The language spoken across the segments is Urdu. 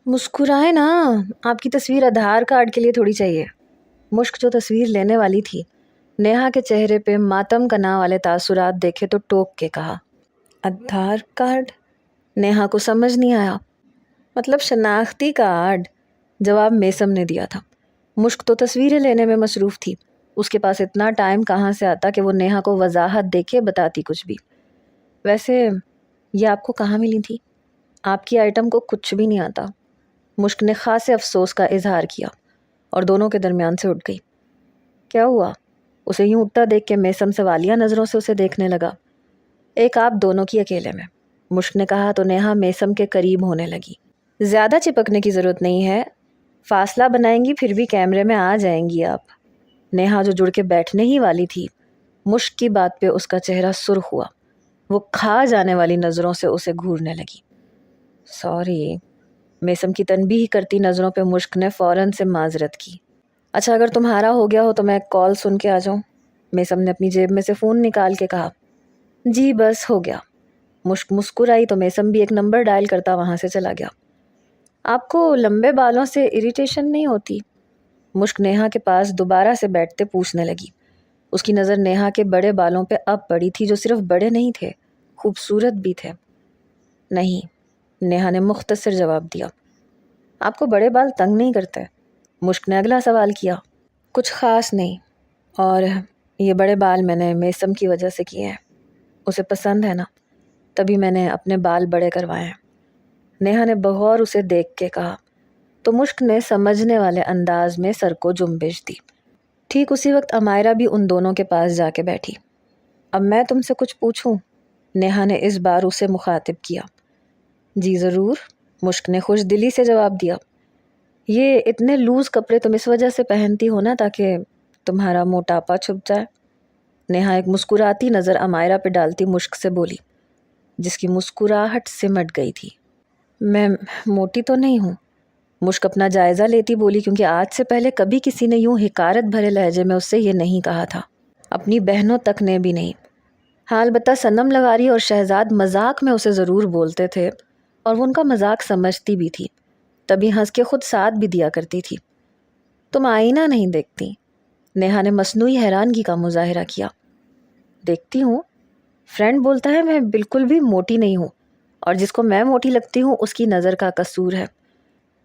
مسکرائے نا، آپ کی تصویر آدھار کارڈ کے لیے تھوڑی چاہیے۔ مشک جو تصویر لینے والی تھی، نیہا کے چہرے پہ ماتم کنا والے تاثرات دیکھے تو ٹوک کے کہا، آدھار کارڈ؟ نیہا کو سمجھ نہیں آیا۔ مطلب شناختی کارڈ، جواب میسم نے دیا تھا۔ مشک تو تصویریں لینے میں مصروف تھی، اس کے پاس اتنا ٹائم کہاں سے آتا کہ وہ نیہا کو وضاحت دے کے بتاتی کچھ بھی۔ ویسے یہ آپ کو کہاں ملی تھی؟ آپ کی آئٹم کو کچھ بھی نہیں آتا۔ مشک نے خاصے افسوس کا اظہار کیا اور دونوں کے درمیان سے اٹھ گئی۔ کیا ہوا؟ اسے یوں اٹھتا دیکھ کے میسم سوالیہ نظروں سے اسے دیکھنے لگا۔ ایک آپ دونوں کی اکیلے میں، مشک نے کہا تو نیہا میسم کے قریب ہونے لگی۔ زیادہ چپکنے کی ضرورت نہیں ہے، فاصلہ بنائیں گی پھر بھی کیمرے میں آ جائیں گی آپ۔ نیہا جو جڑ کے بیٹھنے ہی والی تھی، مشک کی بات پہ اس کا چہرہ سرخ ہوا۔ وہ کھا جانے والی نظروں سے اسے گھورنے لگی۔ سوری، میسم کی تنبیہ کرتی نظروں پہ مشک نے فوراً سے معذرت کی۔ اچھا اگر تمہارا ہو گیا ہو تو میں کال سن کے آ جاؤں؟ میسم نے اپنی جیب میں سے فون نکال کے کہا۔ جی بس ہو گیا۔ مشک مسکرائی تو میسم بھی ایک نمبر ڈائل کرتا وہاں سے چلا گیا۔ آپ کو لمبے بالوں سے اریٹیشن نہیں ہوتی؟ مشک نیہا کے پاس دوبارہ سے بیٹھتے پوچھنے لگی۔ اس کی نظر نیہا کے بڑے بالوں پہ اب پڑی تھی جو صرف بڑے نہیں تھے، خوبصورت بھی تھے۔ نہیں، نیہا نے مختصر جواب دیا۔ آپ کو بڑے بال تنگ نہیں کرتے؟ مشک نے اگلا سوال کیا۔ کچھ خاص نہیں، اور یہ بڑے بال میں نے میسم کی وجہ سے کیے ہیں، اسے پسند ہے نا، تبھی میں نے اپنے بال بڑے کروائے ہیں۔ نیہا نے بغور اسے دیکھ کے کہا تو مشک نے سمجھنے والے انداز میں سر کو جنبش دی۔ ٹھیک اسی وقت امائرہ بھی ان دونوں کے پاس جا کے بیٹھی۔ اب میں تم سے کچھ پوچھوں؟ نیہا نے اس بار اسے مخاطب کیا۔ جی ضرور، مشک نے خوش دلی سے جواب دیا۔ یہ اتنے لوز کپڑے تم اس وجہ سے پہنتی ہو نا تاکہ تمہارا موٹاپا چھپ جائے؟ نیہا ایک مسکراتی نظر امائرہ پہ ڈالتی مشک سے بولی، جس کی مسکراہٹ سمٹ گئی تھی۔ میں موٹی تو نہیں ہوں، مشک اپنا جائزہ لیتی بولی، کیونکہ آج سے پہلے کبھی کسی نے یوں حقارت بھرے لہجے میں اس سے یہ نہیں کہا تھا، اپنی بہنوں تک نے بھی نہیں۔ ہاں البتہ صنم لغاری اور شہزاد مذاق میں اسے ضرور بولتے تھے اور وہ ان کا مذاق سمجھتی بھی تھی، تبھی ہنس کے خود ساتھ بھی دیا کرتی تھی۔ تم آئینہ نہیں دیکھتی؟ نیہا نے مصنوعی حیرانگی کا مظاہرہ کیا۔ دیکھتی ہوں، فرینڈ بولتا ہے میں بالکل بھی موٹی نہیں ہوں، اور جس کو میں موٹی لگتی ہوں اس کی نظر کا قصور ہے۔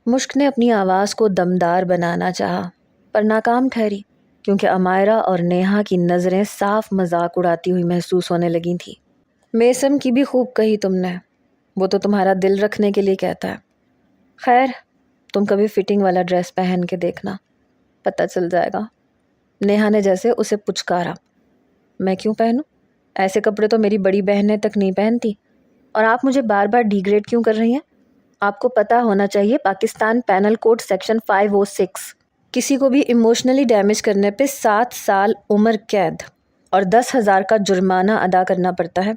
مشک نے اپنی آواز کو دمدار بنانا چاہا پر ناکام ٹھہری، کیونکہ امائرہ اور نیہا کی نظریں صاف مذاق اڑاتی ہوئی محسوس ہونے لگی تھیں۔ میسم کی بھی خوب کہی تم نے، وہ تو تمہارا دل رکھنے کے لیے کہتا ہے۔ خیر، تم کبھی فٹنگ والا ڈریس پہن کے دیکھنا، پتہ چل جائے گا۔ نیہا نے جیسے اسے پچکارا۔ میں کیوں پہنوں؟ ایسے کپڑے تو میری بڑی بہنیں تک نہیں پہنتی، اور آپ مجھے بار بار ڈی گریڈ کیوں کر رہی ہیں؟ آپ کو پتہ ہونا چاہیے پاکستان پینل کوڈ سیکشن 506، کسی کو بھی ایموشنلی ڈیمیج کرنے پہ 7 سال عمر قید اور 10,000 کا جرمانہ ادا کرنا پڑتا ہے۔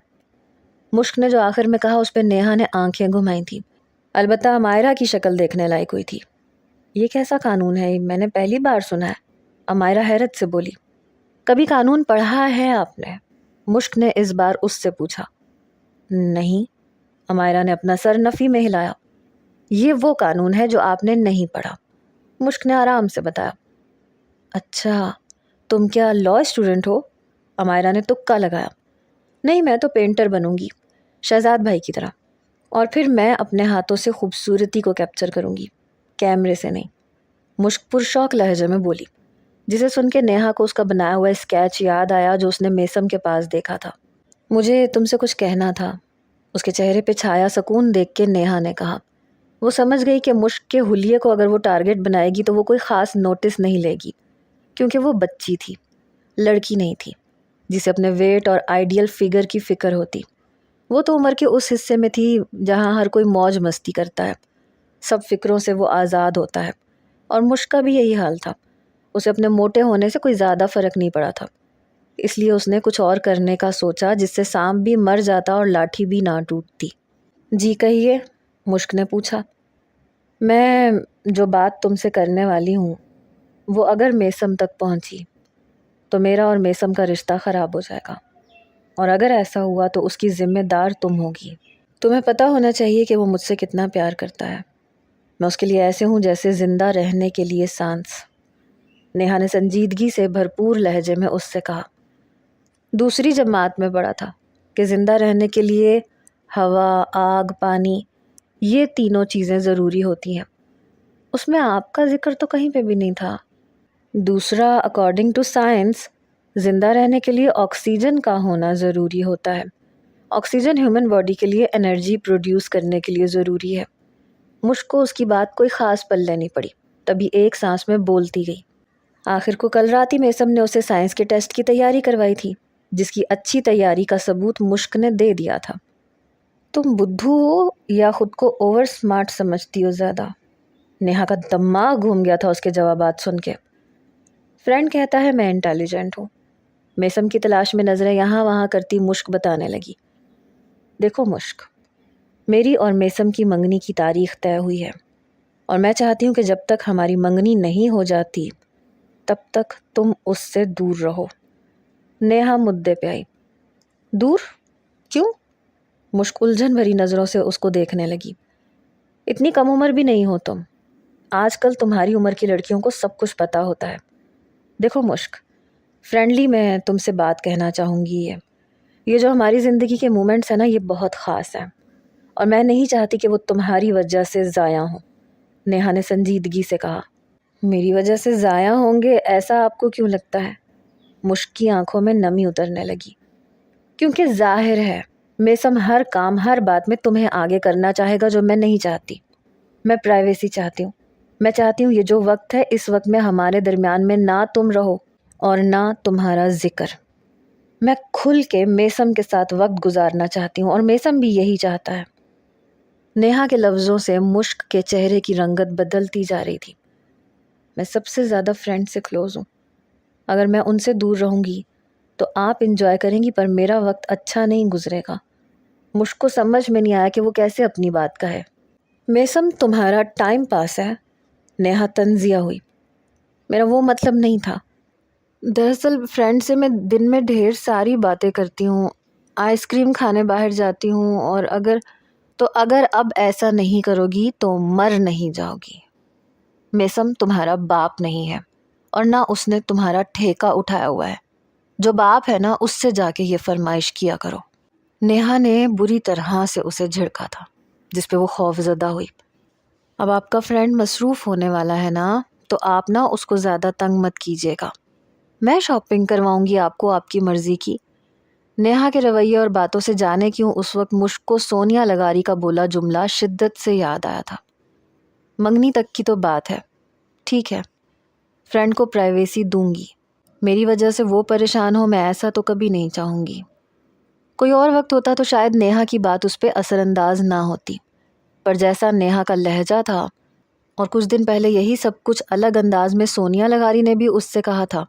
مشک نے جو آخر میں کہا اس پہ نیہا نے آنکھیں گھمائی تھیں، البتہ امائرہ کی شکل دیکھنے لائق ہوئی تھی۔ یہ کیسا قانون ہے؟ میں نے پہلی بار سنا ہے، امائرہ حیرت سے بولی۔ کبھی قانون پڑھا ہے آپ نے؟ مشک نے اس بار اس سے پوچھا۔ نہیں، امائرہ نے اپنا سر نفی میں ہلایا۔ یہ وہ قانون ہے جو آپ نے نہیں پڑھا، مشک نے آرام سے بتایا۔ اچھا، تم کیا لاء اسٹوڈنٹ ہو؟ امائرہ نے تکا لگایا۔ نہیں، میں تو پینٹر بنوں گی، شہزاد بھائی کی طرح، اور پھر میں اپنے ہاتھوں سے خوبصورتی کو کیپچر کروں گی، کیمرے سے نہیں، مشک پرشوق لہجے میں بولی، جسے سن کے نیہا کو اس کا بنایا ہوا اسکیچ یاد آیا جو اس نے میسم کے پاس دیکھا تھا۔ مجھے تم سے کچھ کہنا تھا، اس کے چہرے پہ چھایا سکون دیکھ کے نیہا نے کہا۔ وہ سمجھ گئی کہ مشک کے حلیے کو اگر وہ ٹارگٹ بنائے گی تو وہ کوئی خاص نوٹس نہیں لے گی، کیونکہ وہ بچی تھی، لڑکی نہیں تھی جسے اپنے ویٹ اور آئیڈیل فگر کی فکر ہوتی۔ وہ تو عمر کے اس حصے میں تھی جہاں ہر کوئی موج مستی کرتا ہے، سب فکروں سے وہ آزاد ہوتا ہے، اور مشک کا بھی یہی حال تھا۔ اسے اپنے موٹے ہونے سے کوئی زیادہ فرق نہیں پڑا تھا، اس لیے اس نے کچھ اور کرنے کا سوچا جس سے سانپ بھی مر جاتا اور لاٹھی بھی نہ ٹوٹتی۔ جی کہیے، مشک نے پوچھا۔ میں جو بات تم سے کرنے والی ہوں وہ اگر میسم تک پہنچی تو میرا اور میسم کا رشتہ خراب ہو جائے گا، اور اگر ایسا ہوا تو اس کی ذمہ دار تم ہوگی۔ تمہیں پتہ ہونا چاہیے کہ وہ مجھ سے کتنا پیار کرتا ہے۔ میں اس کے لیے ایسے ہوں جیسے زندہ رہنے کے لیے سانس۔ نیہا نے سنجیدگی سے بھرپور لہجے میں اس سے کہا۔ دوسری جماعت میں پڑھا تھا کہ زندہ رہنے کے لیے ہوا، آگ، پانی، یہ تینوں چیزیں ضروری ہوتی ہیں۔ اس میں آپ کا ذکر تو کہیں پہ بھی نہیں تھا۔ دوسرا، اکارڈنگ ٹو سائنس، زندہ رہنے کے لیے آکسیجن کا ہونا ضروری ہوتا ہے۔ آکسیجن ہیومن باڈی کے لیے انرجی پروڈیوس کرنے کے لیے ضروری ہے۔ مشک کو اس کی بات کوئی خاص پلے نہیں پڑی، تبھی ایک سانس میں بولتی گئی۔ آخر کو کل رات ہی میسم نے اسے سائنس کے ٹیسٹ کی تیاری کروائی تھی، جس کی اچھی تیاری کا ثبوت مشک نے دے دیا تھا۔ تم بدھو ہو یا خود کو اوور سمارٹ سمجھتی ہو زیادہ؟ نیہا کا دماغ گھوم گیا تھا اس کے جوابات سن کے۔ فرینڈ کہتا ہے میں انٹیلیجنٹ ہوں۔ میسم کی تلاش میں نظریں یہاں وہاں کرتی مشک بتانے لگی۔ دیکھو مشک، میری اور میسم کی منگنی کی تاریخ طے ہوئی ہے، اور میں چاہتی ہوں کہ جب تک ہماری منگنی نہیں ہو جاتی تب تک تم اس سے دور رہو۔ نیہا مدعے پہ آئی۔ دور؟ کیوں؟ مشک الجھن بھری نظروں سے اس کو دیکھنے لگی۔ اتنی کم عمر بھی نہیں ہو تم۔ آج کل تمہاری عمر کی لڑکیوں کو سب کچھ پتہ ہوتا ہے۔ دیکھو مشک، فرینڈلی میں تم سے بات کہنا چاہوں گی۔ یہ جو ہماری زندگی کے مومنٹس ہیں نا، یہ بہت خاص ہیں، اور میں نہیں چاہتی کہ وہ تمہاری وجہ سے ضائع ہوں۔ نیہا نے سنجیدگی سے کہا۔ میری وجہ سے ضائع ہوں گے ایسا آپ کو کیوں لگتا ہے؟ مشک کی آنکھوں میں نمی اترنے لگی۔ کیونکہ ظاہر ہے میسم ہر کام، ہر بات میں تمہیں آگے کرنا چاہے گا، جو میں نہیں چاہتی۔ میں پرائیویسی چاہتی ہوں۔ میں چاہتی ہوں یہ جو وقت ہے، اس وقت میں ہمارے درمیان میں نہ تم رہو اور نہ تمہارا ذکر۔ میں کھل کے میسم کے ساتھ وقت گزارنا چاہتی ہوں، اور میسم بھی یہی چاہتا ہے۔ نیہا کے لفظوں سے مشک کے چہرے کی رنگت بدلتی جا رہی تھی۔ میں سب سے زیادہ فرینڈ سے کلوز ہوں۔ اگر میں ان سے دور رہوں گی تو آپ انجوائے کریں گی، پر میرا وقت اچھا نہیں گزرے گا۔ مشک کو سمجھ میں نہیں آیا کہ وہ کیسے اپنی بات کہے۔ میسم تمہارا ٹائم پاس ہے؟ نیہا تنزیہ ہوئی۔ میرا وہ مطلب نہیں تھا۔ دراصل فرینڈ سے میں دن میں ڈھیر ساری باتیں کرتی ہوں، آئس کریم کھانے باہر جاتی ہوں، اور اگر اب ایسا نہیں کرو گی تو مر نہیں جاؤ گی۔ میسم تمہارا باپ نہیں ہے، اور نہ اس نے تمہارا ٹھیکہ اٹھایا ہوا ہے۔ جو باپ ہے نا، اس سے جا کے یہ فرمائش کیا کرو۔ نیہا نے بری طرح سے اسے جھڑکا تھا، جس پہ وہ خوف زدہ ہوئی۔ اب آپ کا فرینڈ مصروف ہونے والا ہے نا، تو آپ نا اس کو زیادہ تنگ مت کیجیے گا۔ میں شاپنگ کرواؤں گی آپ کو، آپ کی مرضی کی۔ نیہا کے رویے اور باتوں سے جانے کیوں اس وقت مشک کو سونیا لگاری کا بولا جملہ شدت سے یاد آیا تھا۔ منگنی تک کی تو بات ہے، ٹھیک ہے، فرینڈ کو پرائیویسی دوں گی۔ میری وجہ سے وہ پریشان ہو، میں ایسا تو کبھی نہیں چاہوں گی۔ کوئی اور وقت ہوتا تو شاید نیہا کی بات اس پہ اثر انداز نہ ہوتی، پر جیسا نیہا کا لہجہ تھا، اور کچھ دن پہلے یہی سب کچھ الگ انداز میں سونیا لگاری نے بھی اس سے کہا تھا،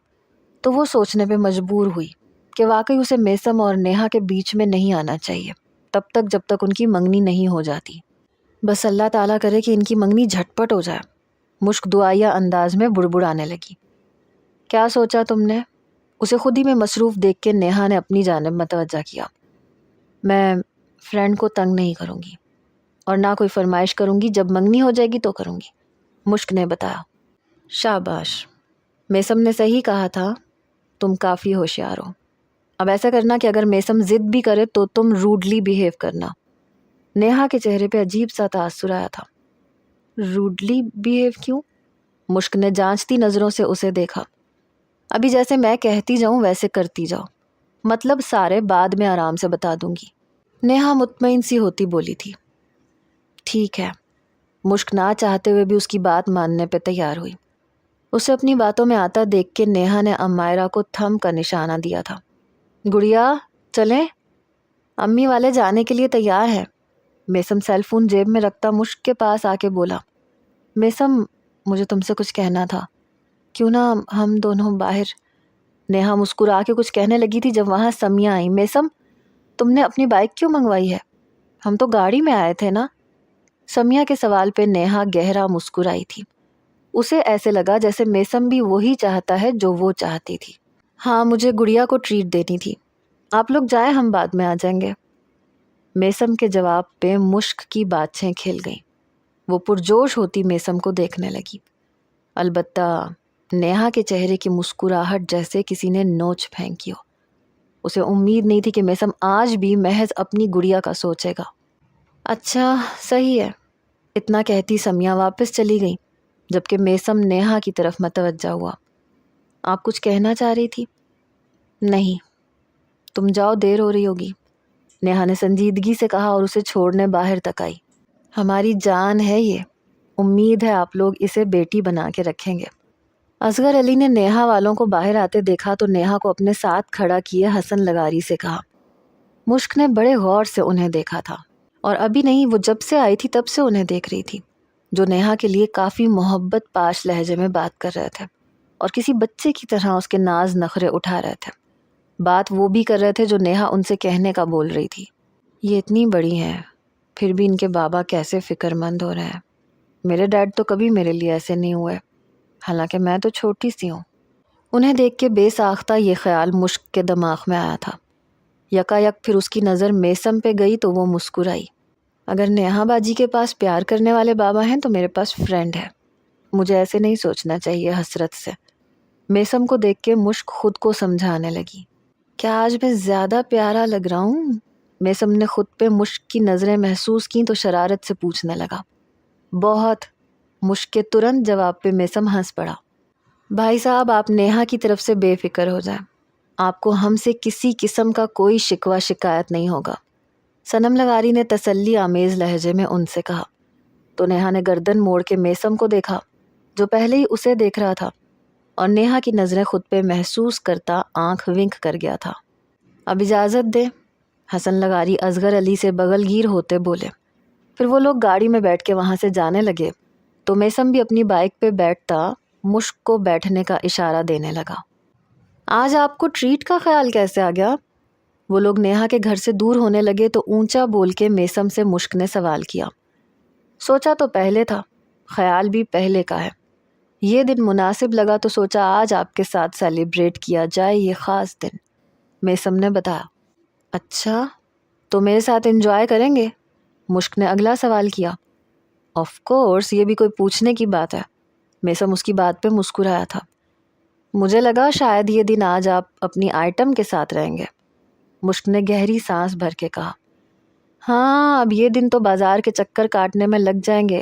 تو وہ سوچنے پہ مجبور ہوئی کہ واقعی اسے میسم اور نیہا کے بیچ میں نہیں آنا چاہیے، تب تک جب تک ان کی منگنی نہیں ہو جاتی۔ بس اللہ تعالیٰ کرے کہ ان کی منگنی جھٹپٹ ہو جائے۔ مشک دعائیہ انداز میں بڑبڑانے لگی۔ کیا سوچا تم نے؟ اسے خود ہی میں مصروف دیکھ کے نیہا نے اپنی جانب متوجہ کیا۔ میں فرینڈ کو تنگ نہیں کروں گی، اور نہ کوئی فرمائش کروں گی، جب منگنی ہو جائے گی تو کروں گی، مشک نے بتایا۔ شاباش، میسم نے صحیح کہا تھا، تم کافی ہوشیار ہو۔ اب ایسا کرنا کہ اگر میسم ضد بھی کرے تو تم روڈلی بیہیو کرنا۔ نیہا کے چہرے پہ عجیب سا تاثر آیا تھا۔ روڈلی بیہیو کیوں؟ مشک نے جانچتی نظروں سے اسے دیکھا۔ ابھی جیسے میں کہتی جاؤں ویسے کرتی جاؤ، مطلب سارے بعد میں آرام سے بتا دوں گی۔ نیہا مطمئن سی ہوتی بولی تھی۔ ٹھیک ہے۔ مشک نہ چاہتے ہوئے بھی اس کی بات ماننے پہ تیار ہوئی۔ اسے اپنی باتوں میں آتا دیکھ کے نیہا نے امائرا کو تھم کا نشانہ دیا تھا۔ گڑیا چلیں، امی والے جانے کے لیے تیار ہیں۔ میسم سیل فون جیب میں رکھتا مشک کے پاس آ کے بولا۔ میسم، مجھے تم سے کچھ کہنا تھا، کیوں نہ ہم دونوں باہر؟ نیہا مسکرا کے کچھ کہنے لگی تھی جب وہاں سمیہ آئی۔ میسم، تم نے اپنی بائک کیوں منگوائی ہے؟ ہم تو گاڑی میں آئے تھے نا؟ سمیہ کے سوال پہ نیہا گہرا مسکرائی تھی۔ اسے ایسے لگا جیسے میسم بھی وہی چاہتا ہے جو وہ چاہتی تھی۔ ہاں، مجھے گڑیا کو ٹریٹ دینی تھی۔ آپ لوگ جائیں، ہم بعد میں آ جائیں گے۔ میسم کے جواب پہ مشک کی باتیں کھل گئیں۔ وہ پرجوش ہوتی میسم کو دیکھنے لگی۔ البتہ نیہا کے چہرے کی مسکراہٹ جیسے کسی نے نوچ پھینکی ہو۔ اسے امید نہیں تھی کہ میسم آج بھی محض اپنی گڑیا کا سوچے گا۔ اچھا صحیح ہے، اتنا کہتی سمیہ واپس چلی گئی، جبکہ میسم نیہا کی طرف متوجہ ہوا۔ آپ کچھ کہنا چاہ رہی تھی؟ نہیں، تم جاؤ، دیر ہو رہی ہوگی، نیہا نے سنجیدگی سے کہا اور اسے چھوڑنے باہر تک آئی۔ ہماری جان ہے یہ، امید ہے آپ لوگ اسے بیٹی بنا کے رکھیں گے۔ اصغر علی نے نیہا والوں کو باہر آتے دیکھا تو نیہا کو اپنے ساتھ کھڑا کیے حسن لغاری سے کہا۔ مشک نے بڑے غور سے انہیں دیکھا تھا، اور ابھی نہیں، وہ جب سے آئی تھی تب سے انہیں دیکھ رہی تھی، جو نیہا کے لیے کافی محبت پاش لہجے میں بات کر رہے تھے اور کسی بچے کی طرح اس کے ناز نخرے اٹھا رہے تھے۔ بات وہ بھی کر رہے تھے جو نیہا ان سے کہنے کا بول رہی تھی۔ یہ اتنی بڑی ہیں، پھر بھی ان کے بابا کیسے فکر مند ہو رہے ہیں۔ میرے ڈیڈ تو کبھی میرے لیے ایسے نہیں ہوئے، حالانکہ میں تو چھوٹی سی ہوں۔ انہیں دیکھ کے بے ساختہ یہ خیال مشک کے دماغ میں آیا تھا۔ یکایک پھر اس کی نظر میسم پہ گئی تو وہ مسکرائی۔ اگر نیہا باجی کے پاس پیار کرنے والے بابا ہیں تو میرے پاس فرینڈ ہے، مجھے ایسے نہیں سوچنا چاہیے حسرت سے۔ میسم کو دیکھ کے مشک خود کو سمجھانے لگی۔ کیا آج میں زیادہ پیارا لگ رہا ہوں؟ میسم نے خود پہ مشک کی نظریں محسوس کی تو شرارت سے پوچھنے لگا۔ بہت۔ مشک کے ترنت جواب پہ میسم ہنس پڑا۔ بھائی صاحب، آپ نیہا کی طرف سے بے فکر ہو جائیں، آپ کو ہم سے کسی قسم کا کوئی شکوہ شکایت نہیں ہوگا، صنم لغاری نے تسلی آمیز لہجے میں ان سے کہا۔ تو نیہا نے گردن موڑ کے میسم کو دیکھا، جو پہلے ہی اسے دیکھ رہا تھا، اور نیہا کی نظریں خود پہ محسوس کرتا آنکھ ونک کر گیا تھا۔ اب اجازت دے، حسن لغاری اصغر علی سے بغل گیر ہوتے بولے۔ پھر وہ لوگ گاڑی میں بیٹھ کے وہاں سے جانے لگے تو میسم بھی اپنی بائک پہ بیٹھتا مشک کو بیٹھنے کا اشارہ دینے لگا۔ آج آپ کو ٹریٹ کا خیال کیسے آ گیا؟ وہ لوگ نیہا کے گھر سے دور ہونے لگے تو اونچا بول کے میسم سے مشک نے سوال کیا۔ سوچا تو پہلے تھا، خیال بھی پہلے کا ہے، یہ دن مناسب لگا تو سوچا آج آپ کے ساتھ سیلیبریٹ کیا جائے یہ خاص دن، میسم نے بتایا۔ اچھا، تو میرے ساتھ انجوائے کریں گے؟ مشک نے اگلا سوال کیا۔ آف کورس، یہ بھی کوئی پوچھنے کی بات ہے، میسم اس کی بات پہ مسکرایا تھا۔ مجھے لگا شاید یہ دن آج آپ اپنی آئٹم کے ساتھ رہیں گے، مشک نے گہری سانس بھر کے کہا۔ ہاں، اب یہ دن تو بازار کے چکر کاٹنے میں لگ جائیں گے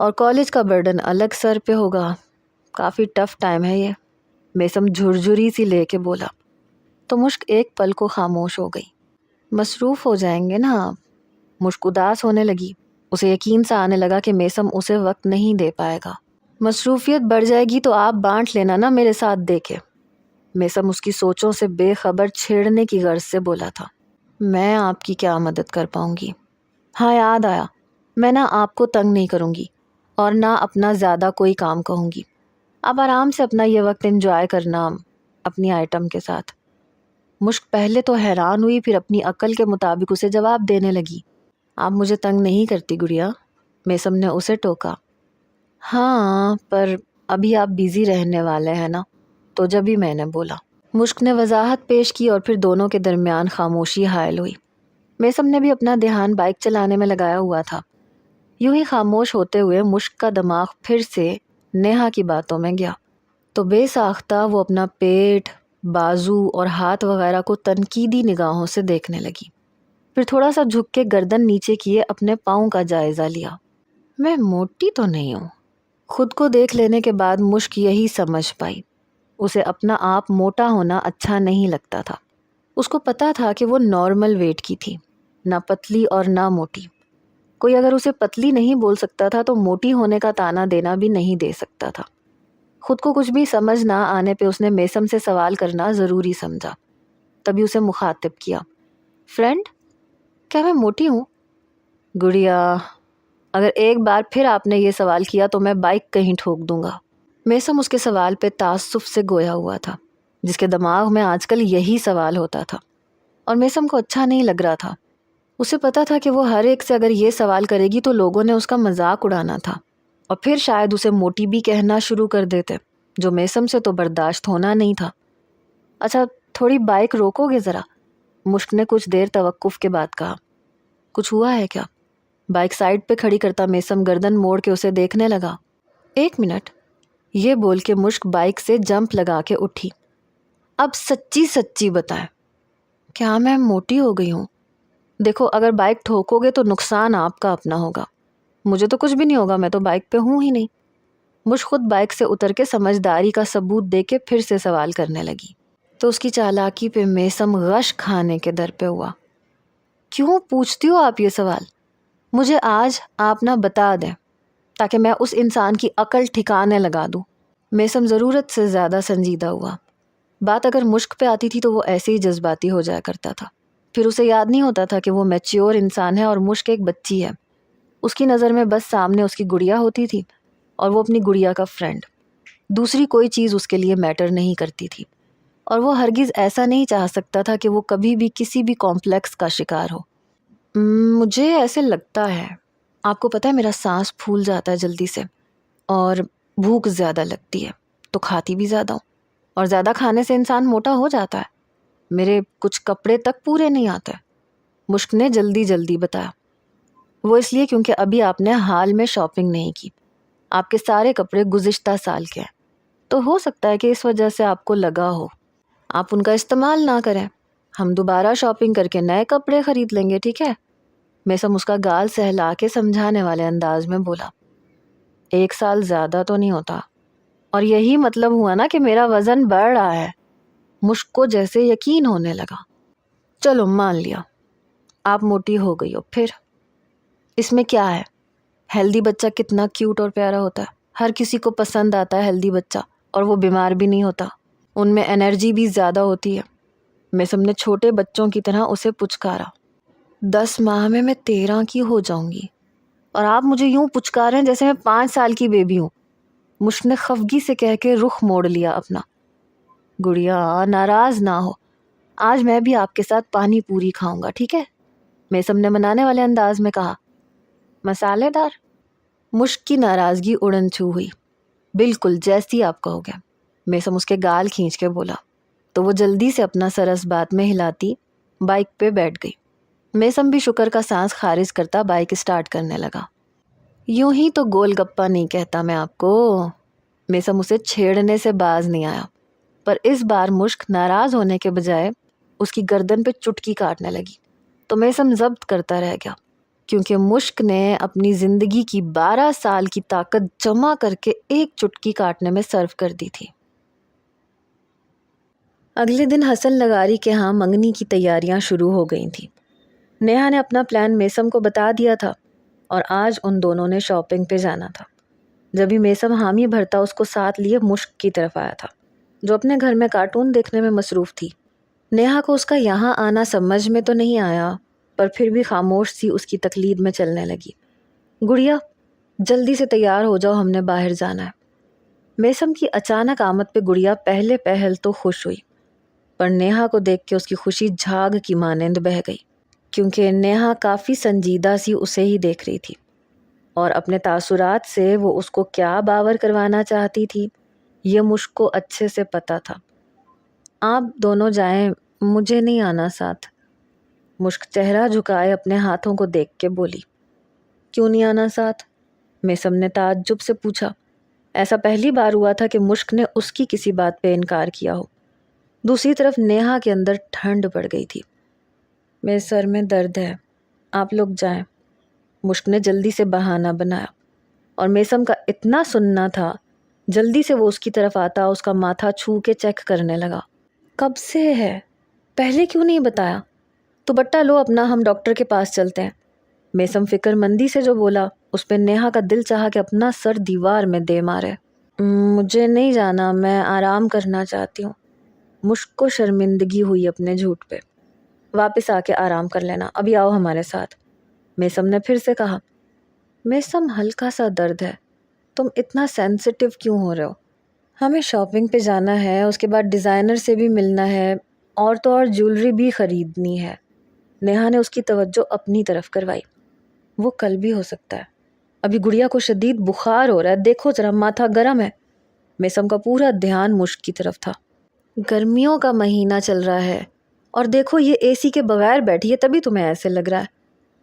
اور کالج کا برڈن الگ سر پہ ہوگا، کافی ٹف ٹائم ہے یہ، میسم جھرجھری سی لے کے بولا۔ تو مشک ایک پل کو خاموش ہو گئی۔ مصروف ہو جائیں گے نا آپ؟ مشک اداس ہونے لگی، اسے یقین سا آنے لگا کہ میسم اسے وقت نہیں دے پائے گا۔ مصروفیت بڑھ جائے گی تو آپ بانٹ لینا نا میرے ساتھ دیکھے، میسم اس کی سوچوں سے بے خبر چھیڑنے کی غرض سے بولا تھا۔ میں آپ کی کیا مدد کر پاؤں گی؟ ہاں یاد آیا، میں نہ آپ کو تنگ نہیں کروں گی اور نہ اپنا زیادہ کوئی کام کہوں گی، آپ آرام سے اپنا یہ وقت انجوائے کرنا اپنی آئٹم کے ساتھ۔ مشک پہلے تو حیران ہوئی، پھر اپنی عقل کے مطابق اسے جواب دینے لگی۔ آپ مجھے تنگ نہیں کرتی گڑیا، میسم نے اسے ٹوکا۔ ہاں، پر ابھی آپ بیزی رہنے والے ہیں نا، تو جب ہی میں نے بولا، مشک نے وضاحت پیش کی اور پھر دونوں کے درمیان خاموشی حائل ہوئی۔ میسم نے بھی اپنا دھیان بائک چلانے میں لگایا ہوا تھا۔ یوں ہی خاموش ہوتے ہوئے مشک کا دماغ پھر سے نیہا کی باتوں میں گیا تو بے ساختہ وہ اپنا پیٹ، بازو اور ہاتھ وغیرہ کو تنقیدی نگاہوں سے دیکھنے لگی، پھر تھوڑا سا جھک کے گردن نیچے کیے اپنے پاؤں کا جائزہ لیا۔ میں موٹی تو نہیں ہوں؟ خود کو دیکھ لینے کے بعد مشک یہی سمجھ پائی، اسے اپنا آپ موٹا ہونا اچھا نہیں لگتا تھا۔ اس کو پتا تھا کہ وہ نارمل ویٹ کی تھی، نہ پتلی اور نہ موٹی۔ کوئی اگر اسے پتلی نہیں بول سکتا تھا تو موٹی ہونے کا طعنہ دینا بھی نہیں دے سکتا تھا۔ خود کو کچھ بھی سمجھ نہ آنے پہ اس نے میسم سے سوال کرنا ضروری سمجھا، تبھی اسے مخاطب کیا۔ فرینڈ، کیا میں موٹی ہوں؟ گڑیا، اگر ایک بار پھر آپ نے یہ سوال کیا تو میں بائک کہیں ٹھوک دوں گا۔ میسم اس کے سوال پہ تعصب سے گویا ہوا تھا، جس کے دماغ میں آج کل یہی سوال ہوتا تھا، اور میسم کو اچھا نہیں لگ رہا تھا۔ اسے پتا تھا کہ وہ ہر ایک سے اگر یہ سوال کرے گی تو لوگوں نے اس کا مذاق اڑانا تھا، اور پھر شاید اسے موٹی بھی کہنا شروع کر دیتے، جو میسم سے تو برداشت ہونا نہیں تھا۔ اچھا، تھوڑی بائک روکو گے ذرا؟ مشک نے کچھ دیر توقف کے بعد کہا۔ کچھ ہوا ہے کیا؟ بائک سائڈ پہ کھڑی کرتا میسم گردن موڑ کے اسے دیکھنے لگا۔ 1 منٹ، یہ بول کے مشک بائک سے جمپ لگا کے اٹھی۔ اب سچی سچی بتائیں، کیا میں موٹی ہو گئی ہوں؟ دیکھو اگر بائک ٹھوکو گے تو نقصان آپ کا اپنا ہوگا، مجھے تو کچھ بھی نہیں ہوگا، میں تو بائک پہ ہوں ہی نہیں۔ مشک خود بائک سے اتر کے سمجھداری کا ثبوت دے کے پھر سے سوال کرنے لگی تو اس کی چالاکی پہ میسم غش کھانے کے در پہ ہوا۔ کیوں پوچھتی ہو آپ یہ سوال؟ مجھے آج آپ نہ بتا دیں تاکہ میں اس انسان کی عقل ٹھکانے لگا دوں۔ میسم ضرورت سے زیادہ سنجیدہ ہوا۔ بات اگر مشک پہ آتی تھی تو وہ ایسے ہی جذباتی ہو جایا کرتا تھا، پھر اسے یاد نہیں ہوتا تھا کہ وہ میچیور انسان ہے اور مشک ایک بچی ہے۔ اس کی نظر میں بس سامنے اس کی گڑیا ہوتی تھی اور وہ اپنی گڑیا کا فرینڈ، دوسری کوئی چیز اس کے لیے میٹر نہیں کرتی تھی، اور وہ ہرگز ایسا نہیں چاہ سکتا تھا کہ وہ کبھی بھی کسی بھی کمپلیکس کا شکار ہو۔ مجھے ایسے لگتا ہے، آپ کو پتہ ہے میرا سانس پھول جاتا ہے جلدی سے، اور بھوک زیادہ لگتی ہے تو کھاتی بھی زیادہ ہوں، اور زیادہ کھانے سے انسان موٹا ہو جاتا ہے۔ میرے کچھ کپڑے تک پورے نہیں آتے۔ مشک نے جلدی جلدی بتایا۔ وہ اس لیے کیونکہ ابھی آپ نے حال میں شاپنگ نہیں کی، آپ کے سارے کپڑے گزشتہ سال کے ہیں، تو ہو سکتا ہے کہ اس وجہ سے آپ کو لگا ہو۔ آپ ان کا استعمال نہ کریں، ہم دوبارہ شاپنگ کر کے نئے کپڑے خرید لیں گے، ٹھیک ہے؟ میسم اس کا گال سہلا کے سمجھانے والے انداز میں بولا۔ 1 سال زیادہ تو نہیں ہوتا، اور یہی مطلب ہوا نا کہ میرا وزن بڑھ رہا ہے۔ مشک کو جیسے یقین ہونے لگا۔ چلو مان لیا آپ موٹی ہو گئی ہو، پھر اس میں کیا ہے؟ ہیلدی بچہ کتنا کیوٹ اور پیارا ہوتا ہے، ہر کسی کو پسند آتا ہے ہیلدی بچہ، اور وہ بیمار بھی نہیں ہوتا، ان میں انرجی بھی زیادہ ہوتی ہے۔ میسم نے چھوٹے بچوں کی طرح اسے پچکارا۔ 10 ماہ میں 13 کی ہو جاؤں گی، اور آپ مجھے یوں پچکاریں جیسے میں 5 سال کی بیبی ہوں۔ مشک نے خفگی سے کہہ کے رخ موڑ لیا اپنا۔ گڑیا ناراض نہ ہو، آج میں بھی آپ کے ساتھ پانی پوری کھاؤں گا، ٹھیک ہے؟ میسم نے منانے والے انداز میں کہا۔ مسالے دار؟ مشک کی ناراضگی اڑن چھو ہوئی۔ بالکل جیسی آپ کہو گے، میسم اس کے گال کھینچ کے بولا، تو وہ جلدی سے اپنا سر اس بات میں ہلاتی بائک پہ بیٹھ گئی۔ میسم بھی شکر کا سانس خارج کرتا بائک اسٹارٹ کرنے لگا۔ یوں ہی تو گول گپا نہیں کہتا میں آپ کو۔ میسم اسے چھیڑنے سے باز نہیں آیا، پر اس بار مشک ناراض ہونے کے بجائے اس کی گردن پہ چٹکی کاٹنے لگی، تو میسم ضبط کرتا رہ گیا، کیونکہ مشک نے اپنی زندگی کی 12 سال کی طاقت جمع کر کے ایک چٹکی کاٹنے میں صرف کر دی تھی۔ اگلے دن حسن لغاری کے ہاں منگنی کی تیاریاں شروع ہو گئی تھیں۔ نیہا نے اپنا پلان میسم کو بتا دیا تھا، اور آج ان دونوں نے شاپنگ پہ جانا تھا۔ جبھی میسم حامی بھرتا اس کو ساتھ لیے مشک کی طرف آیا تھا، جو اپنے گھر میں کارٹون دیکھنے میں مصروف تھی۔ نیہا کو اس کا یہاں آنا سمجھ میں تو نہیں آیا، پر پھر بھی خاموش سی اس کی تقلید میں چلنے لگی۔ گڑیا جلدی سے تیار ہو جاؤ، ہم نے باہر جانا ہے۔ میسم کی اچانک آمد پہ گڑیا پہلے پہل تو خوش ہوئی، پر نیہا کو دیکھ کے اس کی خوشی جھاگ کی مانند بہہ گئی، کیونکہ نیہا کافی سنجیدہ سی اسے ہی دیکھ رہی تھی، اور اپنے تاثرات سے وہ اس کو کیا باور کروانا چاہتی تھی یہ مشک کو اچھے سے پتا تھا۔ آپ دونوں جائیں، مجھے نہیں آنا ساتھ۔ مشک چہرہ جھکائے اپنے ہاتھوں کو دیکھ کے بولی۔ کیوں نہیں آنا ساتھ؟ میسم نے تعجب سے پوچھا۔ ایسا پہلی بار ہوا تھا کہ مشک نے اس کی کسی بات پہ انکار کیا ہو۔ دوسری طرف نیہا کے اندر ٹھنڈ پڑ گئی تھی۔ میرے سر میں درد ہے، آپ لوگ جائیں۔ مشک نے جلدی سے بہانہ بنایا، اور میسم کا اتنا سننا تھا، جلدی سے وہ اس کی طرف آتا اس کا ماتھا چھو کے چیک کرنے لگا۔ کب سے ہے؟ پہلے کیوں نہیں بتایا؟ تو بٹا لو اپنا، ہم ڈاکٹر کے پاس چلتے ہیں۔ میسم فکر مندی سے جو بولا اس پہ نیہا کا دل چاہا کہ اپنا سر دیوار میں دے مارے۔ مجھے نہیں جانا، میں آرام کرنا چاہتی ہوں۔ مشک کو شرمندگی ہوئی اپنے جھوٹ پہ۔ واپس آ کے آرام کر لینا، ابھی آؤ ہمارے ساتھ، میسم نے پھر سے کہا۔ میسم ہلکا سا درد ہے، تم اتنا سینسٹیو کیوں ہو رہے ہو؟ ہمیں شاپنگ پہ جانا ہے، اس کے بعد ڈیزائنر سے بھی ملنا ہے، اور تو اور جیولری بھی خریدنی ہے۔ نیہا نے اس کی توجہ اپنی طرف کروائی۔ وہ کل بھی ہو سکتا ہے، ابھی گڑیا کو شدید بخار ہو رہا ہے، دیکھو ذرا ماتھا گرم ہے۔ میسم کا پورا دھیان مشک کی طرف تھا۔ گرمیوں کا مہینہ چل رہا ہے، اور دیکھو یہ اے سی کے بغیر بیٹھی ہے، تبھی تمہیں ایسے لگ رہا ہے۔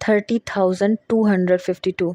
30,252।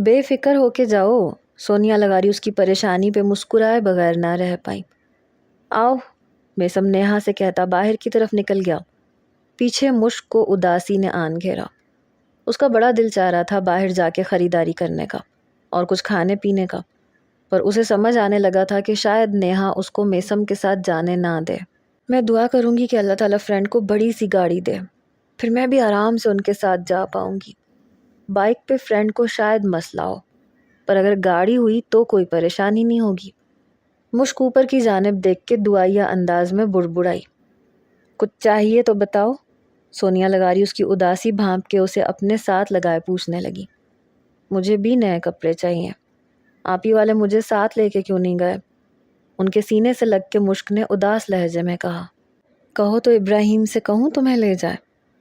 بے فکر ہو کے جاؤ، سونیا لگاری اس کی پریشانی پہ مسکرائے بغیر نہ رہ پائی۔ آؤ، میسم نیہا سے کہتا باہر کی طرف نکل گیا۔ پیچھے مشک کو اداسی نے آن گھیرا۔ اس کا بڑا دل چاہ رہا تھا باہر جا کے خریداری کرنے کا اور کچھ کھانے پینے کا، پر اسے سمجھ آنے لگا تھا کہ شاید نیہا اس کو میسم کے ساتھ جانے نہ دے۔ میں دعا کروں گی کہ اللہ تعالیٰ فرینڈ کو بڑی سی گاڑی دے، پھر میں بھی آرام سے ان کے ساتھ جا پاؤں گی۔ بائک پہ فرینڈ کو شاید مسئلہ ہو، پر اگر گاڑی ہوئی تو کوئی پریشانی نہیں ہوگی۔ مشک اوپر کی جانب دیکھ کے دعائیا انداز میں بڑبڑائی۔ کچھ چاہیے تو بتاؤ؟ سونیا لگاری اس کی اداسی بھانپ کے اسے اپنے ساتھ لگائے پوچھنے لگی۔ مجھے بھی نئے کپڑے چاہیے۔ آپ ہی والے مجھے ساتھ لے کے کیوں نہیں گئے؟ ان کے سینے سے لگ کے مشک نے اداس لہجے میں کہا۔ کہو تو ابراہیم سے کہوں تمہیں لے جائے،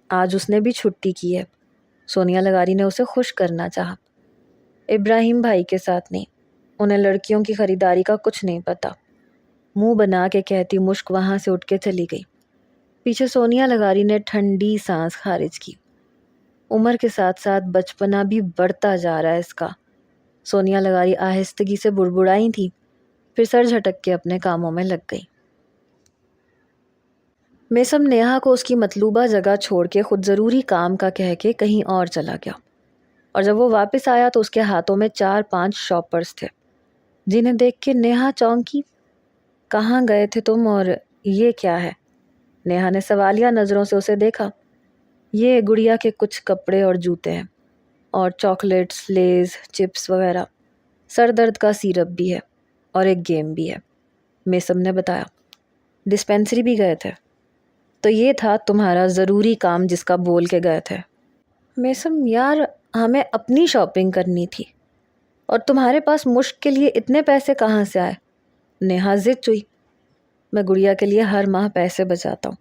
آج اس نے بھی چھٹی کی ہے۔ سونیا لگاری نے اسے خوش کرنا چاہا۔ ابراہیم بھائی کے ساتھ نہیں، انہیں لڑکیوں کی خریداری کا کچھ نہیں پتا، منہ بنا کے کہتی مشک وہاں سے اٹھ کے چلی گئی۔ پیچھے سونیا لگاری نے ٹھنڈی سانس خارج کی۔ عمر کے ساتھ ساتھ بچپنا بھی بڑھتا جا رہا ہے اس کا، سونیا لگاری آہستگی سے بڑبڑائی تھی، پھر سر جھٹک کے اپنے کاموں میں لگ گئی۔ میسم نیہا کو اس کی مطلوبہ جگہ چھوڑ کے خود ضروری کام کا کہہ کے کہیں اور چلا گیا، اور جب وہ واپس آیا تو اس کے ہاتھوں میں 4-5 شاپرز تھے، جنہیں دیکھ کے نیہا چونکی۔ کہاں گئے تھے تم اور یہ کیا ہے؟ نیہا نے سوالیہ نظروں سے اسے دیکھا۔ یہ گڑیا کے کچھ کپڑے اور جوتے ہیں، اور چاکلیٹس، لیز، چپس وغیرہ۔ سر درد کا سیرپ بھی ہے اور ایک گیم بھی ہے، میسم نے بتایا۔ ڈسپینسری بھی گئے تھے؟ تو یہ تھا تمہارا ضروری کام جس کا بول کے گئے تھے؟ میسم یار، ہمیں اپنی شاپنگ کرنی تھی، اور تمہارے پاس مشک کے لیے اتنے پیسے کہاں سے آئے؟ نیہا ضد ہوئی۔ میں گڑیا کے لیے ہر ماہ پیسے بچاتا ہوں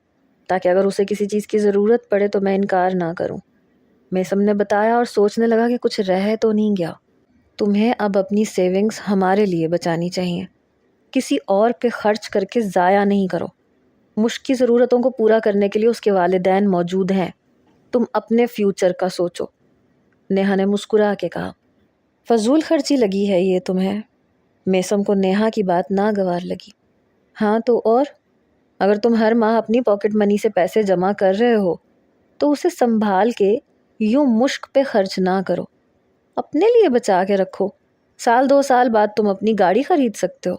تاکہ اگر اسے کسی چیز کی ضرورت پڑے تو میں انکار نہ کروں، میسم نے بتایا، اور سوچنے لگا کہ کچھ رہ تو نہیں گیا۔ تمہیں اب اپنی سیونگز ہمارے لیے بچانی چاہیے، کسی اور پہ خرچ کر کے ضائع نہیں کرو۔ مشک کی ضرورتوں کو پورا کرنے کے لیے اس کے والدین موجود ہیں، تم اپنے فیوچر کا سوچو، نیہا نے مسکرا کے کہا۔ فضول خرچی لگی ہے یہ تمہیں؟ میسم کو نیہا کی بات ناگوار لگی۔ ہاں تو اور؟ اگر تم ہر ماہ اپنی پاکٹ منی سے پیسے جمع کر رہے ہو تو اسے سنبھال کے یوں مشک پہ خرچ نہ کرو، اپنے لیے بچا کے رکھو، 1-2 سال بعد تم اپنی گاڑی خرید سکتے ہو،